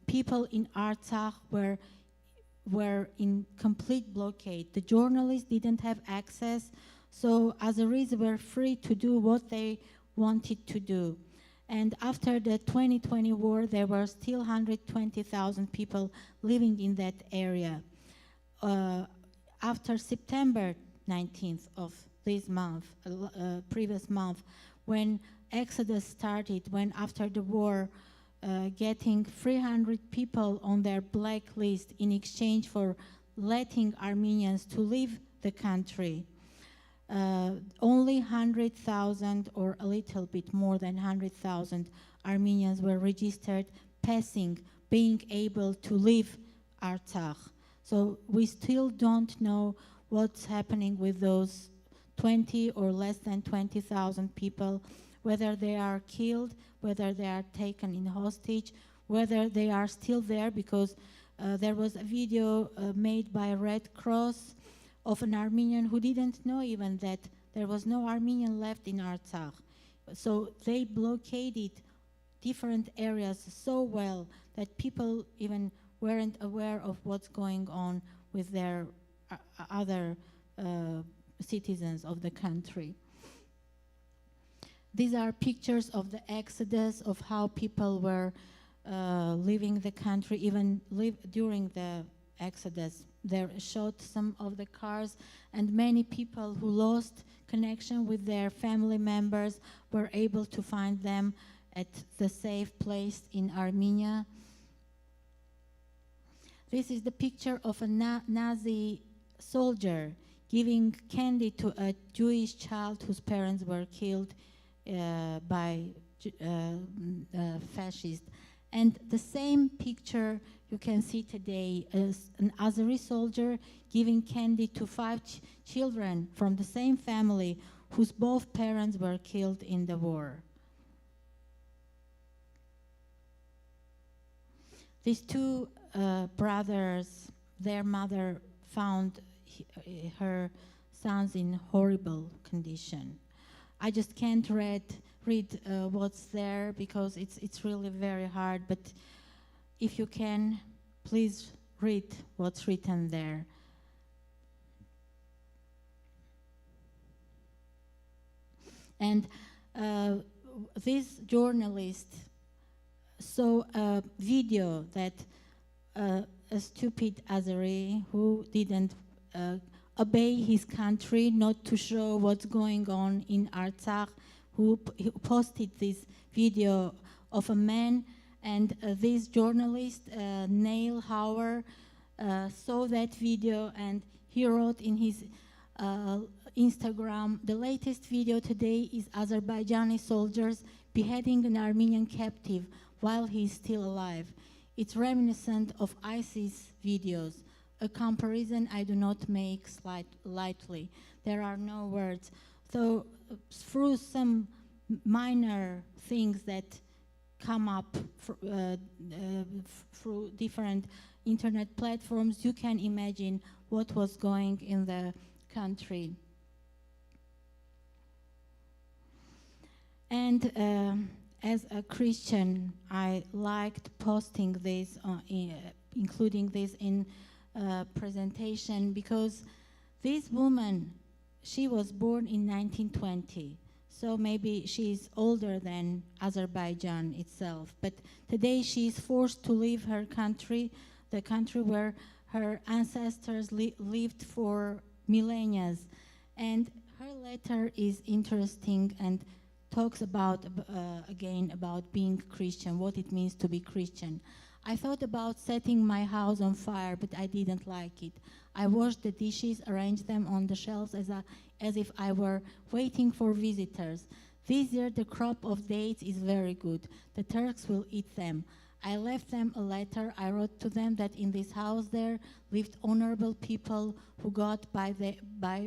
People in Artsakh were in complete blockade. The journalists didn't have access, so Azeris were free to do what they wanted to do. And after the 2020 war, there were still 120,000 people living in that area. After September 19th of this month, previous month, when Exodus started, when after the war, getting 300 people on their blacklist in exchange for letting Armenians to leave the country. Only 100,000 or a little bit more than 100,000 Armenians were registered passing, being able to leave Artsakh. So we still don't know what's happening with those 20 or less than 20,000 people, whether they are killed, whether they are taken in hostage, whether they are still there, because there was a video made by Red Cross of an Armenian who didn't know even that there was no Armenian left in Artsakh. So they blockaded different areas so well that people even weren't aware of what's going on with their other citizens of the country. These are pictures of the exodus, of how people were leaving the country, even during the exodus. They showed some of the cars, and many people who lost connection with their family members were able to find them at the safe place in Armenia. This is the picture of a Nazi soldier giving candy to a Jewish child whose parents were killed by fascists. And the same picture you can see today is an Azeri soldier giving candy to 5 children from the same family whose both parents were killed in the war. These 2 brothers, their mother found her sons in horrible condition. I just can't read what's there because it's really very hard, but if you can, please read what's written there. And this journalist saw a video that a stupid Azeri who didn't obey his country, not to show what's going on in Artsakh, who posted this video of a man, and this journalist, Neil Hauer, saw that video, and he wrote in his Instagram, the latest video today is Azerbaijani soldiers beheading an Armenian captive while he is still alive. It's reminiscent of ISIS videos, a comparison I do not make lightly. There are no words. So through some minor things that come up through different internet platforms, you can imagine what was going in the country. And as a Christian, I liked posting this, including this in presentation, because this woman, she was born in 1920. So maybe she's older than Azerbaijan itself. But today she is forced to leave her country, the country where her ancestors lived for millennia. And her letter is interesting and talks about, again, about being Christian, what it means to be Christian. I thought about setting my house on fire, but I didn't like it. I washed the dishes, arranged them on the shelves as if I were waiting for visitors. This year the crop of dates is very good. The Turks will eat them. I left them a letter. I wrote to them that in this house there lived honorable people who got by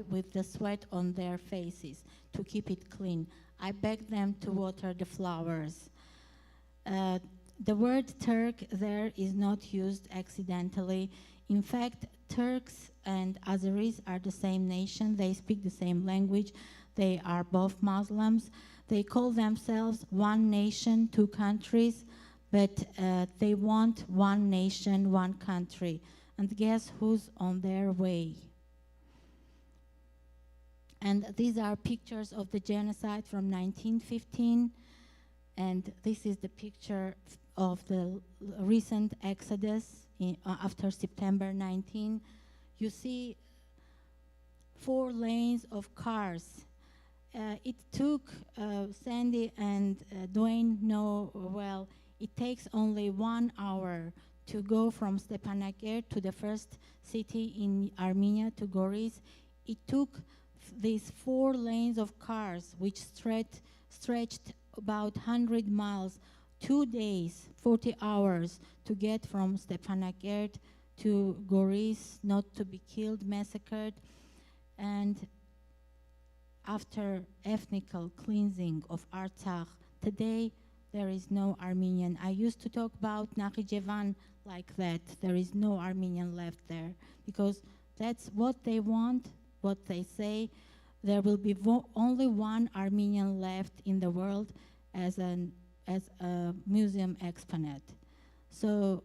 with the sweat on their faces to keep it clean. I begged them to water the flowers. The word Turk there is not used accidentally. In fact, Turks and Azeris are the same nation. They speak the same language. They are both Muslims. They call themselves one nation, two countries, but they want one nation, one country. And guess who's on their way? And these are pictures of the genocide from 1915. And this is the picture of the recent exodus after September 19. You see 4 lanes of cars. It took Sandy and Dwayne know well, it takes only 1 hour to go from Stepanakert to the first city in Armenia, to Goris. It took these 4 lanes of cars, which stretched about 100 miles, 2 days, 40 hours to get from Stepanakert to Goris, not to be killed, massacred. And after ethnical cleansing of Artsakh, today there is no Armenian. I used to talk about Nakhichevan like that. There is no Armenian left there, because that's what they want, what they say. There will be only 1 Armenian left in the world as a museum exponent. So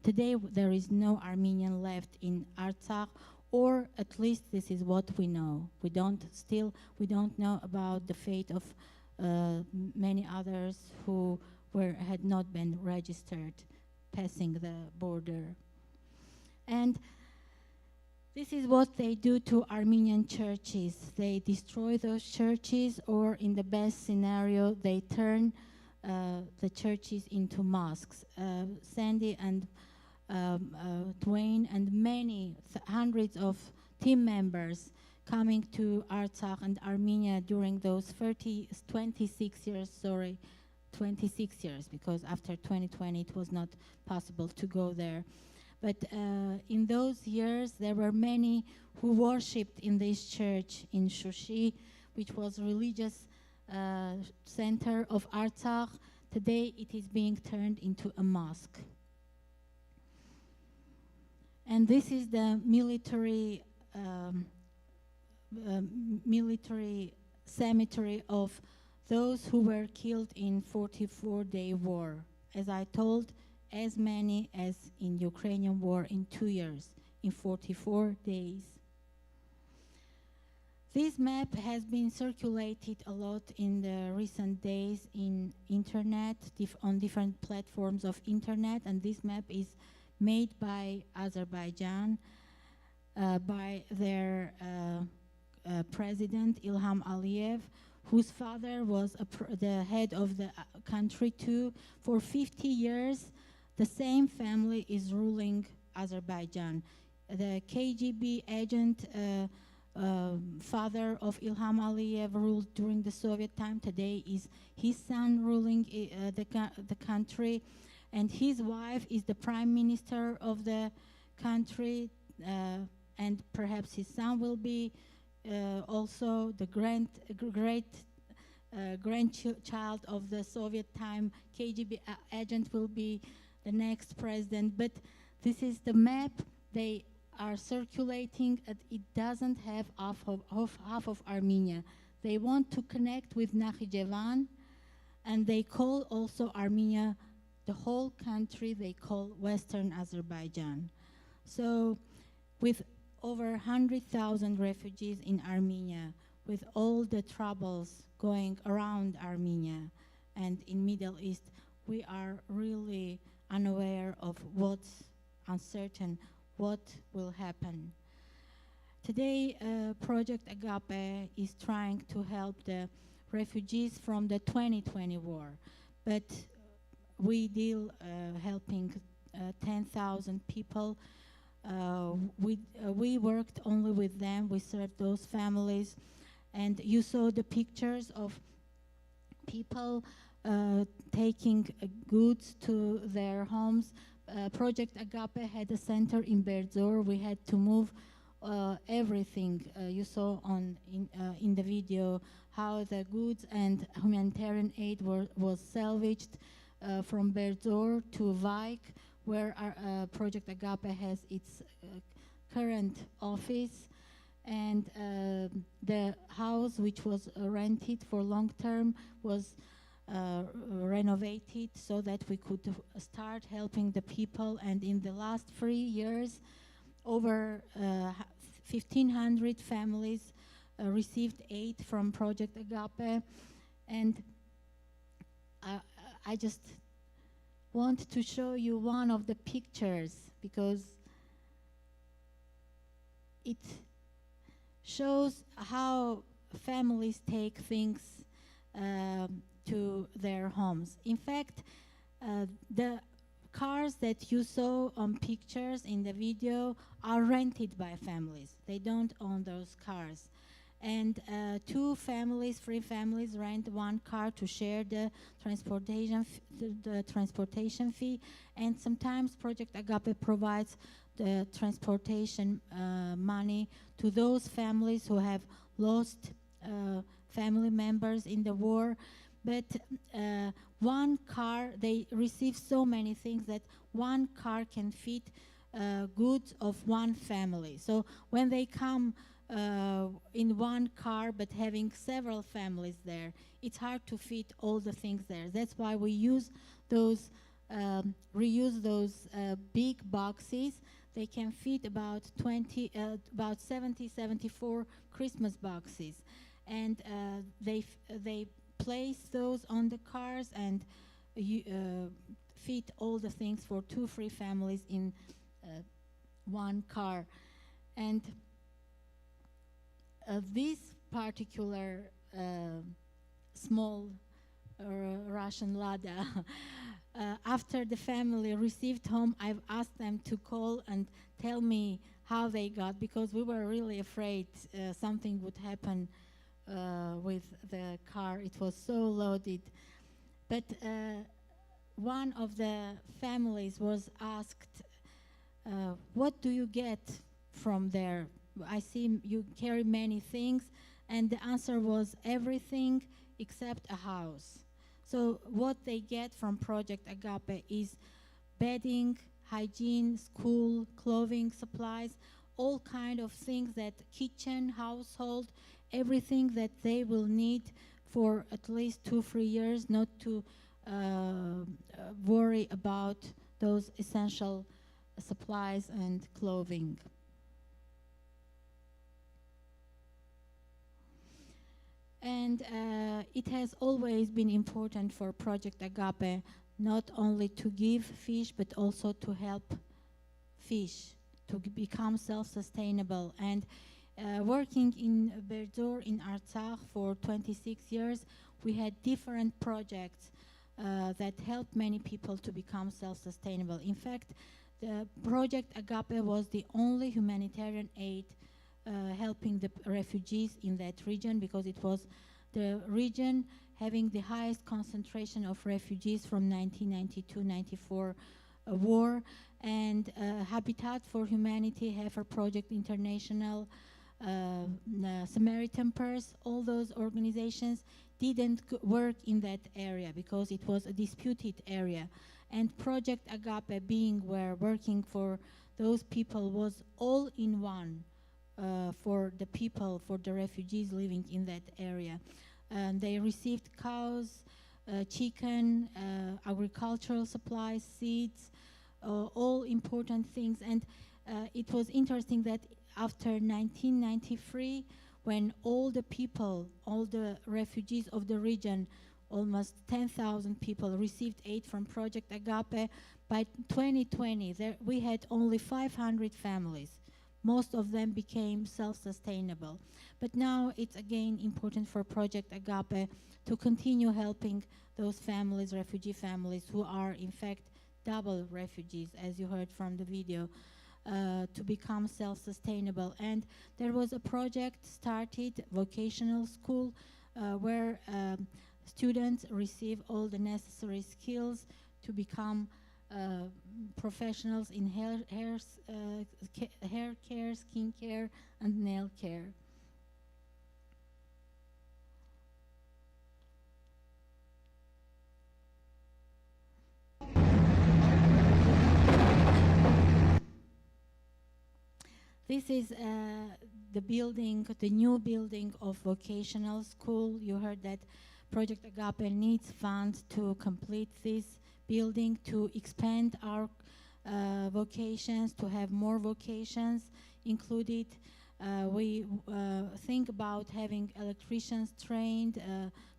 today there is no Armenian left in Artsakh, or at least this is what we know. We don't know about the fate of many others who had not been registered passing the border. And this is what they do to Armenian churches. They destroy those churches, or in the best scenario, they turn the churches into mosques. Sandy and Dwayne and many hundreds of team members coming to Artsakh and Armenia during those 26 years, because after 2020 it was not possible to go there. But in those years, there were many who worshipped in this church in Shushi, which was a religious center of Artsakh. Today, it is being turned into a mosque. And this is the military cemetery of those who were killed in 44-day war. As I told, as many as in Ukrainian war in 2 years, in 44 days. This map has been circulated a lot in the recent days in internet, on different platforms of internet, and this map is made by Azerbaijan. by their president Ilham Aliyev, whose father was the head of the country too. For 50 years, the same family is ruling Azerbaijan. The KGB agent, father of Ilham Aliyev, ruled during the Soviet time. Today is his son ruling the country, and his wife is the prime minister of the country, and perhaps his son will be also the great grandchild of the Soviet time KGB agent will be the next president. But this is the map they are circulating, and it doesn't have half of Armenia. They want to connect with Nakhichevan, and they call also Armenia, the whole country, they call Western Azerbaijan. So with over 100,000 refugees in Armenia, with all the troubles going around Armenia and in Middle East, we are really unaware of what's uncertain, what will happen. Today, Project Agape is trying to help the refugees from the 2020 war, but we deal helping 10,000 people. We worked only with them, we served those families, and you saw the pictures of people taking goods to their homes. Project Agape had a center in Berdzor. We had to move everything. You saw in the video how the goods and humanitarian aid was salvaged from Berdzor to Vaik, where our Project Agape has its current office, and the house which was rented for long term was renovated so that we could start helping the people. And in the last 3 years, over 1,500 families received aid from Project Agape. And I just want to show you one of the pictures because it shows how families take things to their homes. In fact, the cars that you saw on pictures in the video are rented by families. They don't own those cars. And 3 families rent one car to share the transportation fee. And sometimes Project Agape provides the transportation money to those families who have lost family members in the war. But one car, they receive so many things that one car can fit goods of one family. So when they come in one car but having several families there, it's hard to fit all the things there. That's why we use those, reuse those big boxes. They can fit about 74 Christmas boxes, and they place those on the cars and fit all the things for 2-3 families in one car. And this particular small Russian Lada, after the family received home, I've asked them to call and tell me how they got, because we were really afraid something would happen with the car. It was so loaded. But one of the families was asked, what do you get from there? I see you carry many things. And the answer was everything except a house. So what they get from Project Agape is bedding, hygiene, school, clothing, supplies, all kind of things, that kitchen, household, everything that they will need for at least 2-3 years, not to worry about those essential supplies and clothing. And it has always been important for Project Agape not only to give fish, but also to help fish, become self-sustainable. And working in Berdur in Artsakh for 26 years, we had different projects that helped many people to become self-sustainable. In fact, the project Agape was the only humanitarian aid helping the refugees in that region, because it was the region having the highest concentration of refugees from 1992-94 war. And Habitat for Humanity, Heifer Project International, Samaritan Purse, all those organizations didn't work in that area because it was a disputed area. And Project Agape, being where working for those people, was all in one for the people, for the refugees living in that area. And they received cows, chicken, agricultural supplies, seeds, all important things. And it was interesting that after 1993, when all the people, all the refugees of the region, almost 10,000 people received aid from Project Agape, by 2020 we had only 500 families. Most of them became self-sustainable. But now it's again important for Project Agape to continue helping those families, refugee families, who are in fact double refugees, as you heard from the video, to become self-sustainable. And there was a project started, vocational school, where students receive all the necessary skills to become professionals in hair care, skin care, and nail care. This is the building, the new building of vocational school. You heard that Project Agape needs funds to complete this building, to expand our vocations, to have more vocations included. We think about having electricians trained,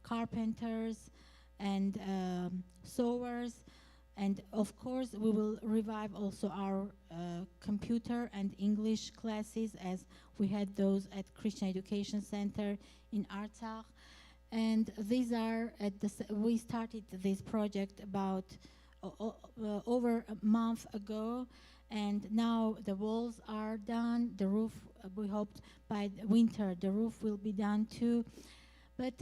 carpenters, and sewers. And of course, we will revive also our computer and English classes, as we had those at Christian Education Center in Artsakh. And these are we started this project about over a month ago, and now the walls are done. The roof, we hoped by winter the roof will be done too. But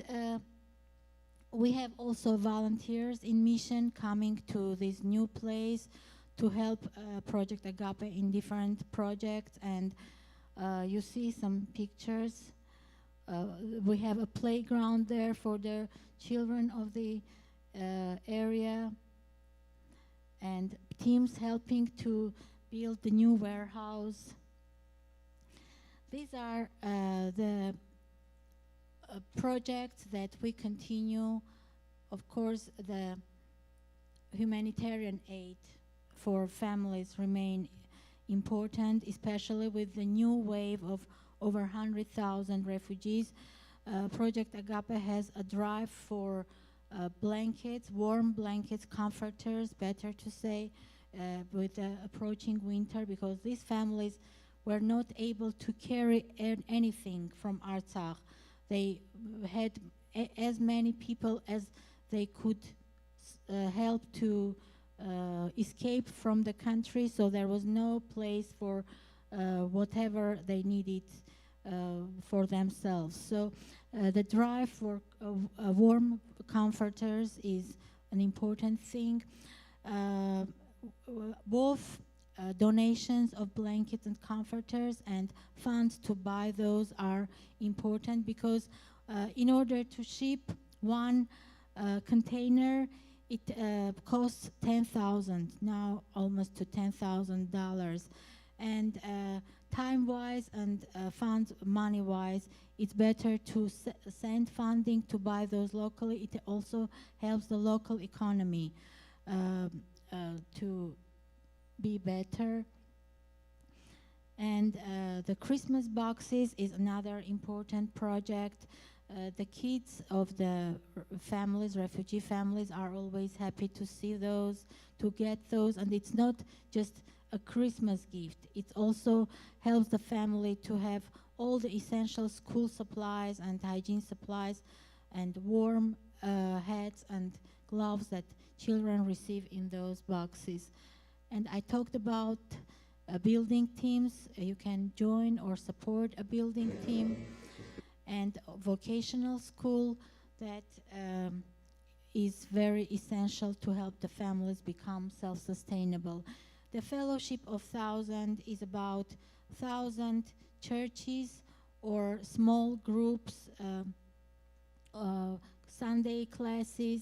we have also volunteers in mission coming to this new place to help Project Agape in different projects. And you see some pictures. We have a playground there for the children of the area, and teams helping to build the new warehouse. These are the projects that we continue. Of course, the humanitarian aid for families remain important, especially with the new wave of over 100,000 refugees. Project Agape has a drive for blankets, warm blankets, comforters, better to say, with the approaching winter, because these families were not able to carry anything from Artsakh. They had as many people as they could help to escape from the country, so there was no place for whatever they needed for themselves. So the drive for warm comforters is an important thing. Both donations of blankets and comforters and funds to buy those are important, because in order to ship one container, it costs $10,000, now almost to $10,000. And time-wise and funds money-wise, it's better to send funding to buy those locally. It also helps the local economy to be better. And the Christmas boxes is another important project. The kids of the families, refugee families, are always happy to see those, to get those. And it's not just a Christmas gift. It also helps the family to have all the essential school supplies and hygiene supplies and warm hats and gloves that children receive in those boxes. And I talked about building teams. You can join or support a building team, and vocational school that is very essential to help the families become self-sustainable. The Fellowship of 1,000 is about 1,000 churches or small groups, Sunday classes,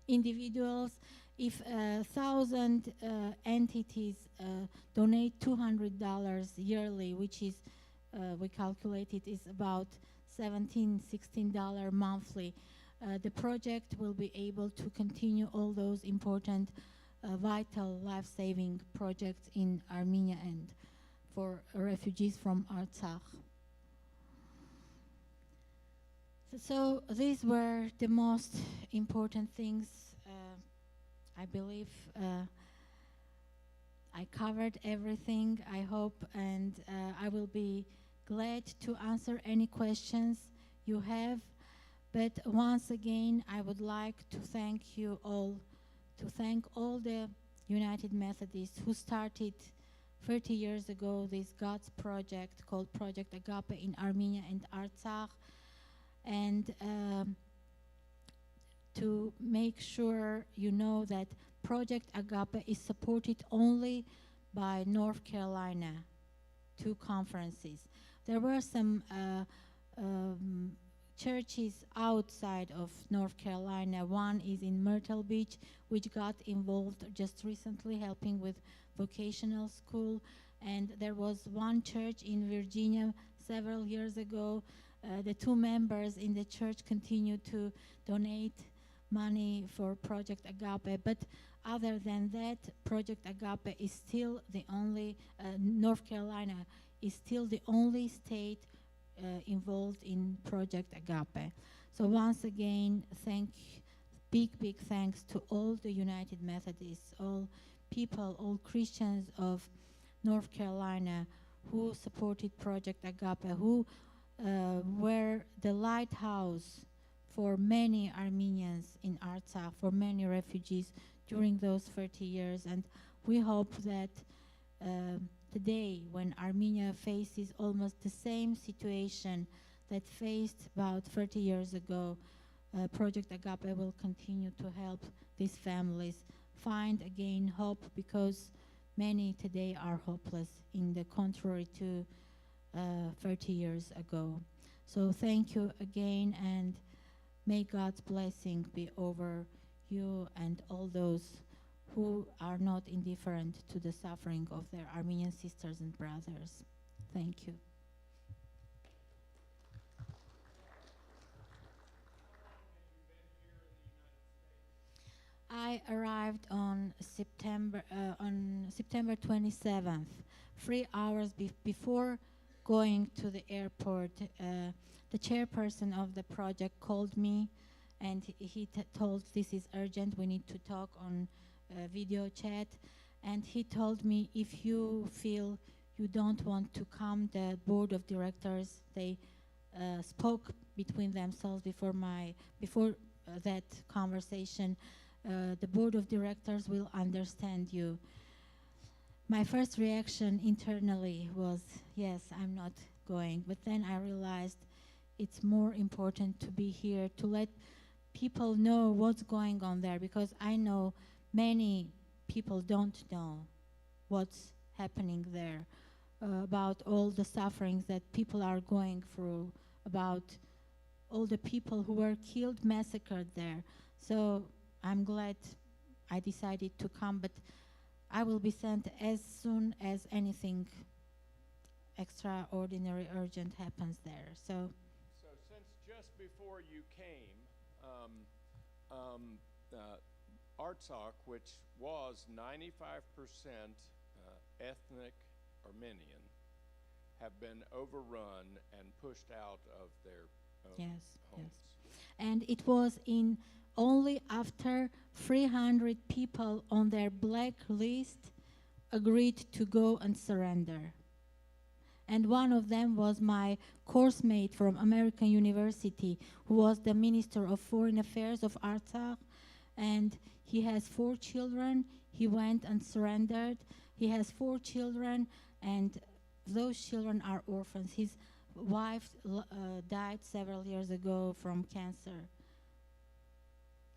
individuals. If 1,000 entities donate $200 yearly, which is, we calculated, is about $17, $16 monthly, the project will be able to continue all those important, vital, life-saving projects in Armenia and for refugees from Artsakh. So these were the most important things. I believe I covered everything, I hope, and I will be glad to answer any questions you have. But once again, I would like to thank you all, to thank all the United Methodists who started 30 years ago this God's project called Project Agape in Armenia and Artsakh, and to make sure you know that Project Agape is supported only by North Carolina, 2 conferences. There were some churches outside of North Carolina. One is in Myrtle Beach, which got involved just recently helping with vocational school. And there was one church in Virginia several years ago. The 2 members in the church continue to donate money for Project Agape. But other than that, Project Agape is still the only, North Carolina is still the only state involved in Project Agape. So once again, big thanks to all the United Methodists, all people, all Christians of North Carolina who supported Project Agape, who were the lighthouse for many Armenians in Artsakh, for many refugees during those 30 years. And we hope that today, when Armenia faces almost the same situation that faced about 30 years ago, Project Agape will continue to help these families find again hope, because many today are hopeless, in the contrary to 30 years ago. So thank you again, and may God's blessing be over you and all those who are not indifferent to the suffering of their Armenian sisters and brothers. Thank you. I arrived on September 27th, 3 hours before going to the airport. The chairperson of the project called me, and he told, this is urgent, we need to talk on video chat. And he told me, if you feel you don't want to come, the board of directors, they spoke between themselves before that conversation. The board of directors will understand you. My first reaction internally was, yes, I'm not going. But then I realized it's more important to be here, to let people know what's going on there, because I know many people don't know what's happening there, about all the sufferings that people are going through, about all the people who were killed, massacred there. So I'm glad I decided to come, but I will be sent as soon as anything extraordinary, urgent happens there. So since just before you came, Artsakh, which was 95% ethnic Armenian, have been overrun and pushed out of their homes. Yes. And it was in only after 300 people on their blacklist agreed to go and surrender. And one of them was my course mate from American University, who was the Minister of Foreign Affairs of Artsakh, and he has 4 children. He went and surrendered. He has 4 children, and those children are orphans. His wife died several years ago from cancer.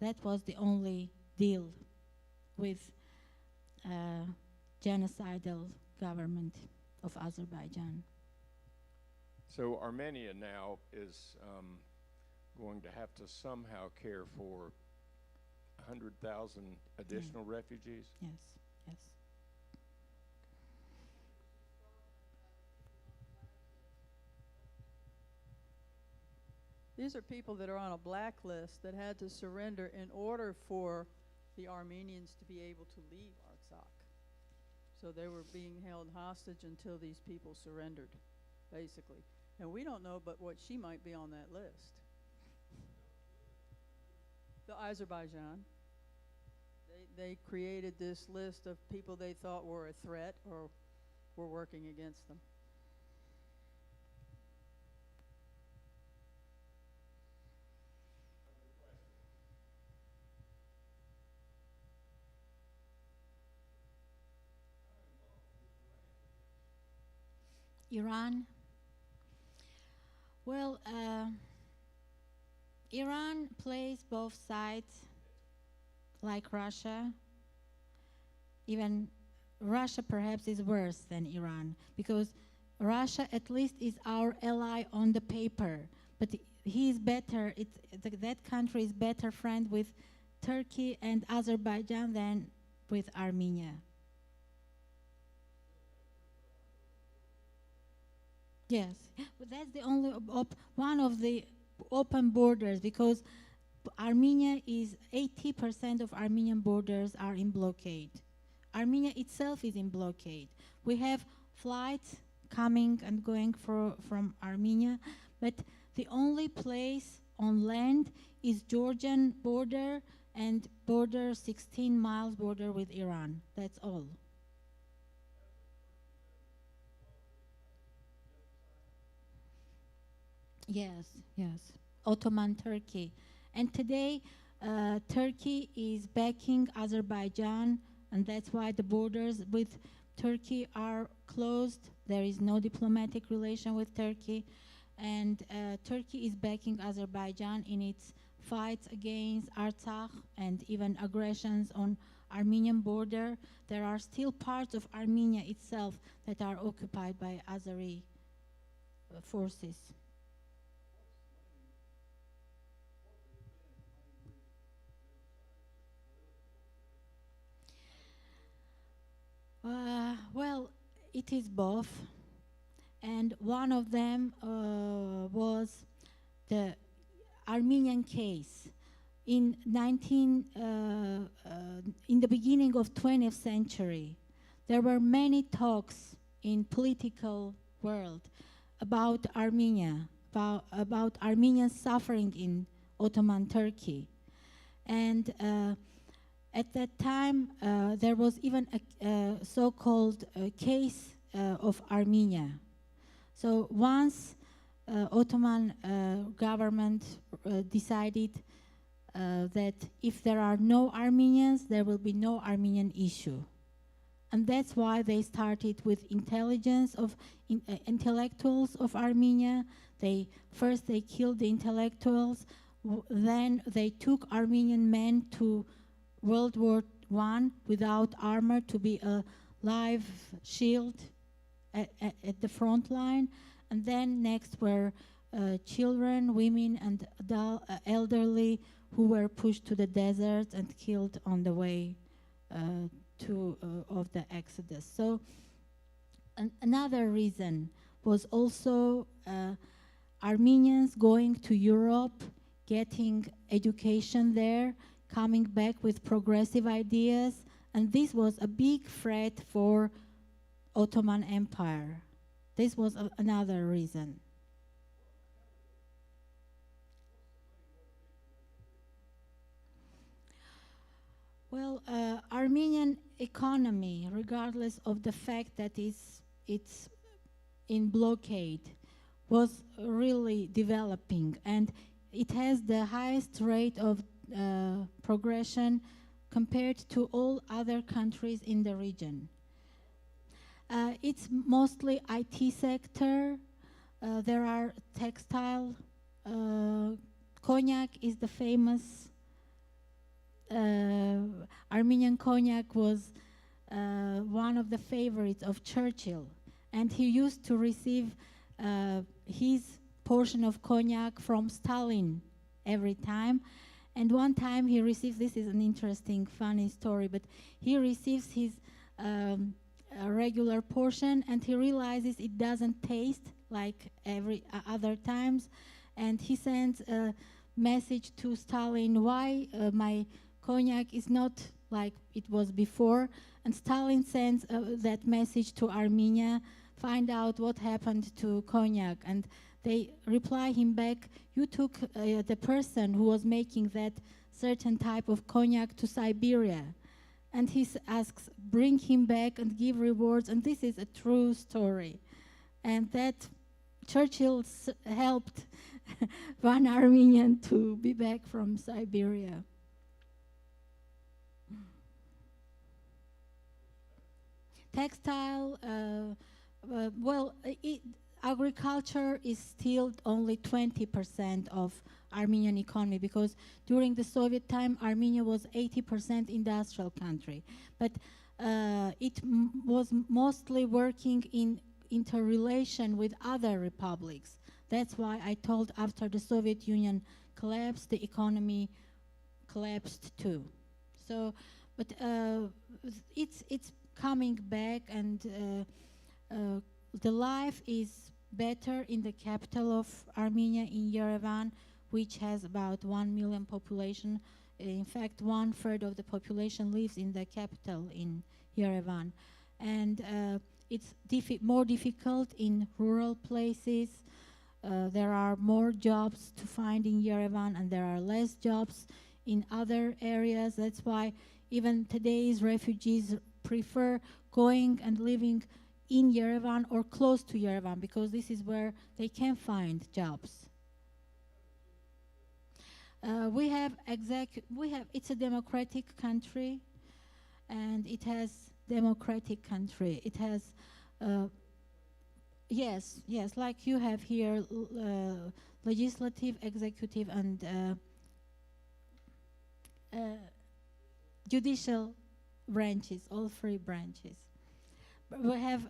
That was the only deal with genocidal government of Azerbaijan. So Armenia now is going to have to somehow care for 100,000 additional refugees? Yes, yes. These are people that are on a blacklist that had to surrender in order for the Armenians to be able to leave Artsakh. So they were being held hostage until these people surrendered, basically. And we don't know but what she might be on that list. The Azerbaijan. They created this list of people they thought were a threat or were working against them. Iran. Well, Iran plays both sides, like Russia. Even Russia perhaps is worse than Iran, because Russia at least is our ally on the paper, but he is better. That country is better friend with Turkey and Azerbaijan than with Armenia. Yes, but that's the only one of the open borders, because Armenia is 80% of Armenian borders are in blockade. Armenia itself is in blockade. We have flights coming and going from Armenia, but the only place on land is Georgian border and border 16 miles border with Iran. That's all. Yes, yes. Ottoman Turkey. And today, Turkey is backing Azerbaijan, and that's why the borders with Turkey are closed. There is no diplomatic relation with Turkey. And Turkey is backing Azerbaijan in its fights against Artsakh and even aggressions on Armenian border. There are still parts of Armenia itself that are occupied by Azeri forces. Well, it is both, and one of them was the Armenian case. In the beginning of 20th century, there were many talks in political world about Armenia, about Armenian suffering in Ottoman Turkey, and at that time, there was even a so-called case of Armenia. So once Ottoman government decided that if there are no Armenians, there will be no Armenian issue. And that's why they started with intelligence of intellectuals of Armenia. First they killed the intellectuals, then they took Armenian men to World War I without armor to be a live shield at the front line. And then next were children, women, and elderly who were pushed to the desert and killed on the way of the Exodus. So another reason was also Armenians going to Europe, getting education there, coming back with progressive ideas, and this was a big threat for Ottoman Empire. This was another reason. Well, Armenian economy, regardless of the fact that it's in blockade, was really developing, and it has the highest rate of progression compared to all other countries in the region. It's mostly IT sector. There are textile. Cognac is the famous Armenian cognac was one of the favorites of Churchill, and he used to receive his portion of cognac from Stalin every time. And one time he receives, this is an interesting, funny story, but he receives his regular portion, and he realizes it doesn't taste like every other times, and he sends a message to Stalin, why my cognac is not like it was before. And Stalin sends that message to Armenia, find out what happened to cognac, and they reply him back, you took the person who was making that certain type of cognac to Siberia. And he asks, bring him back and give rewards, and this is a true story. And that Churchill helped one Armenian to be back from Siberia. Textile, agriculture is still only 20% of Armenian economy, because during the Soviet time, Armenia was 80% industrial country. But it was mostly working in interrelation with other republics. That's why I told after the Soviet Union collapsed, the economy collapsed too. So, but it's coming back, and the life is better in the capital of Armenia, in Yerevan, which has about 1 million population. In fact, 1/3 of the population lives in the capital in Yerevan. And it's more difficult in rural places. There are more jobs to find in Yerevan, and there are less jobs in other areas. That's why even today's refugees prefer going and living in Yerevan or close to Yerevan, because this is where they can find jobs. It's a democratic country, and it has democratic country. It has, yes, like you have here, legislative, executive, and judicial branches, all three branches. We have,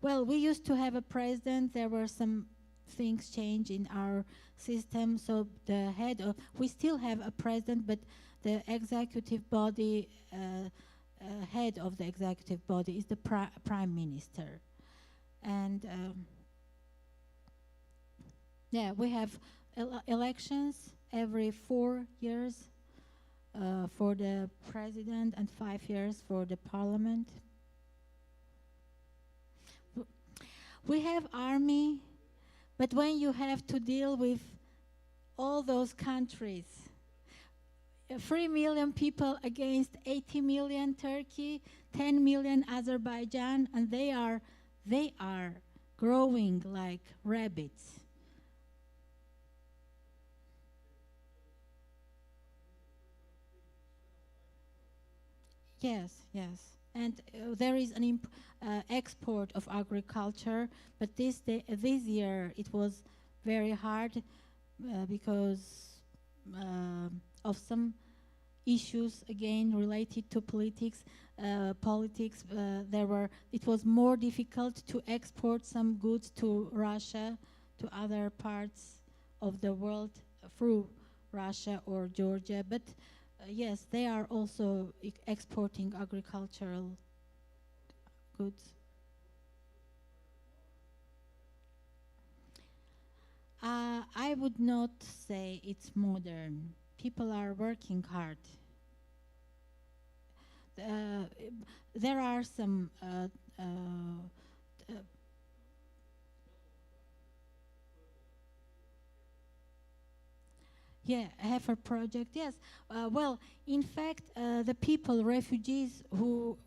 we used to have a president. There were some things change in our system, so the head of, we still have a president, but the executive body, head of the executive body is the prime minister. And we have elections every 4 years for the president and 5 years for the parliament. We have army, but when you have to deal with all those countries, 3 million people against 80 million Turkey, 10 million Azerbaijan, and they are growing like rabbits. Yes, and there is an export of agriculture, but this year it was very hard because of some issues again related to politics. It was more difficult to export some goods to Russia, to other parts of the world through Russia or Georgia, but yes, they are also exporting agricultural goods. I would not say it's modern. People are working hard. There are some Yeah, Heifer project, yes. Well, in fact, the people, refugees who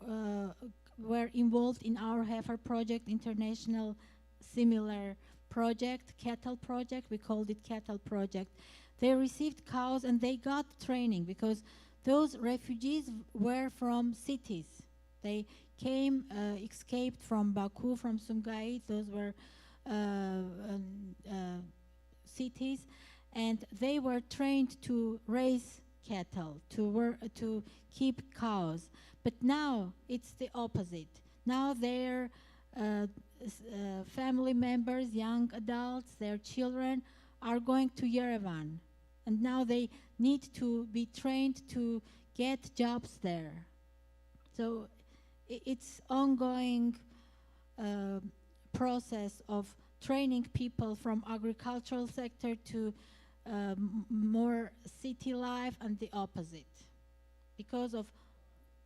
were involved in our Heifer project, international similar project, cattle project, we called it cattle project. They received cows and they got training because those refugees were from cities. They came, escaped from Baku, from Sumgait. Those were cities, and they were trained to raise cattle, to keep cows. But now it's the opposite. Now their family members, young adults, their children are going to Yerevan, and now they need to be trained to get jobs there. So it's ongoing process of training people from agricultural sector to more city life and the opposite because of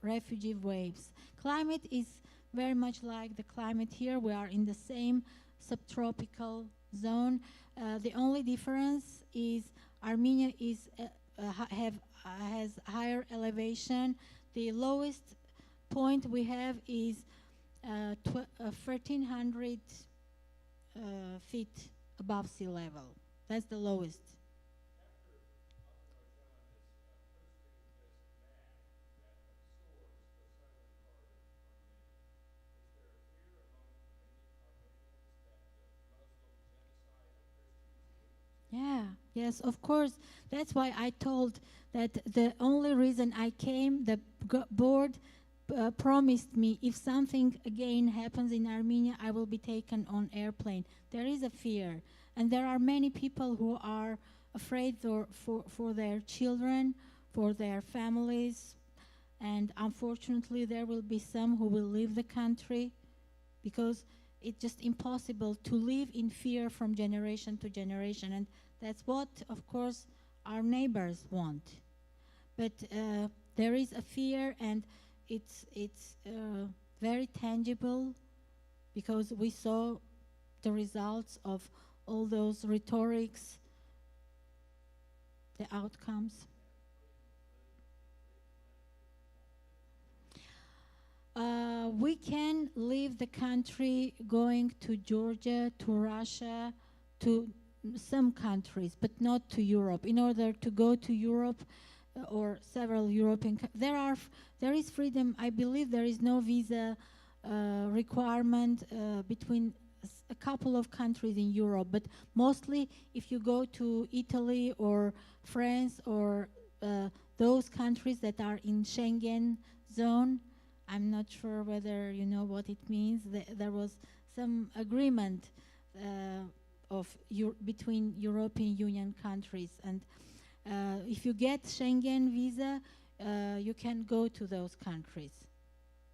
refugee waves. Climate is very much like the climate here. We are in the same subtropical zone. The only difference is Armenia is has higher elevation. The lowest point we have is 1,300 feet above sea level. That's the lowest. Yeah, yes, of course. That's why I told that the only reason I came, the board promised me if something again happens in Armenia, I will be taken on airplane. There is a fear, and there are many people who are afraid for their children, for their families, and unfortunately there will be some who will leave the country because it's just impossible to live in fear from generation to generation, and that's what, of course, our neighbors want. But there is a fear, and it's very tangible because we saw the results of all those rhetorics, the outcomes. We can leave the country going to Georgia, to Russia, to some countries, but not to Europe. In order to go to Europe or several European, there is freedom. I believe there is no visa requirement between a couple of countries in Europe, but mostly if you go to Italy or France or those countries that are in Schengen zone, I'm not sure whether you know what it means. There was some agreement between European Union countries, and if you get Schengen visa, you can go to those countries.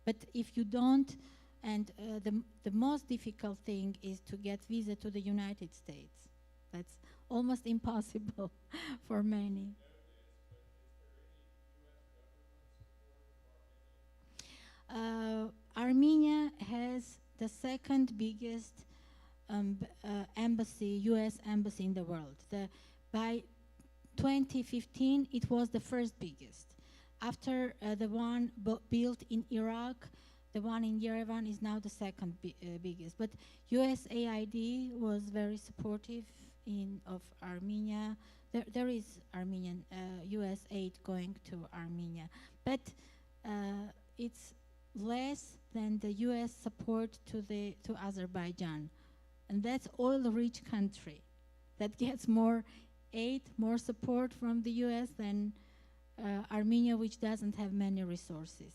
But if you don't, and the most difficult thing is to get visa to the United States. That's almost impossible for many. Armenia has the second biggest embassy, U.S. embassy in the world. By 2015, it was the first biggest. After the one built in Iraq, the one in Yerevan is now the second biggest. But USAID was very supportive of Armenia. There is Armenian U.S. aid going to Armenia, but it's less than the U.S. support to Azerbaijan, and that's oil-rich country that gets more aid, more support from the U.S. than Armenia, which doesn't have many resources.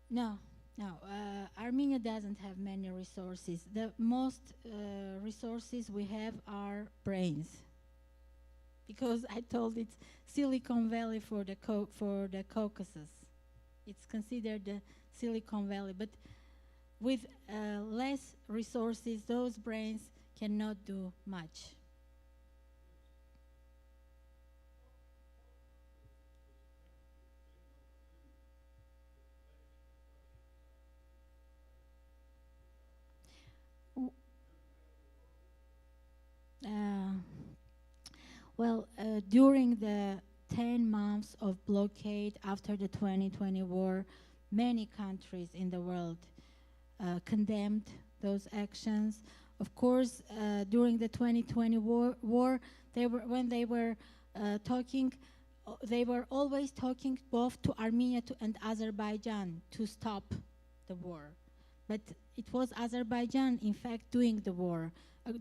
No, Armenia doesn't have many resources. The most resources we have are brains, because I told it's Silicon Valley for the Caucasus. It's considered the Silicon Valley, but with less resources, those brains cannot do much. Well, during the 10 months of blockade after the 2020 war, many countries in the world condemned those actions. Of course, during the 2020 war when they were talking, they were always talking both to Armenia and Azerbaijan to stop the war. But it was Azerbaijan, in fact, doing the war,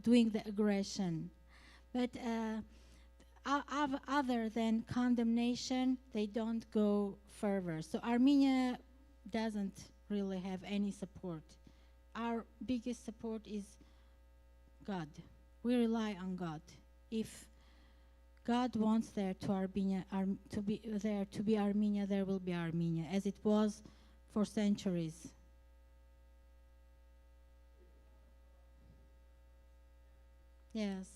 doing the aggression. But other than condemnation, they don't go further. So Armenia doesn't really have any support. Our biggest support is God. We rely on God. If God wants there to Armenia, to be Armenia, there will be Armenia, as it was for centuries. Yes.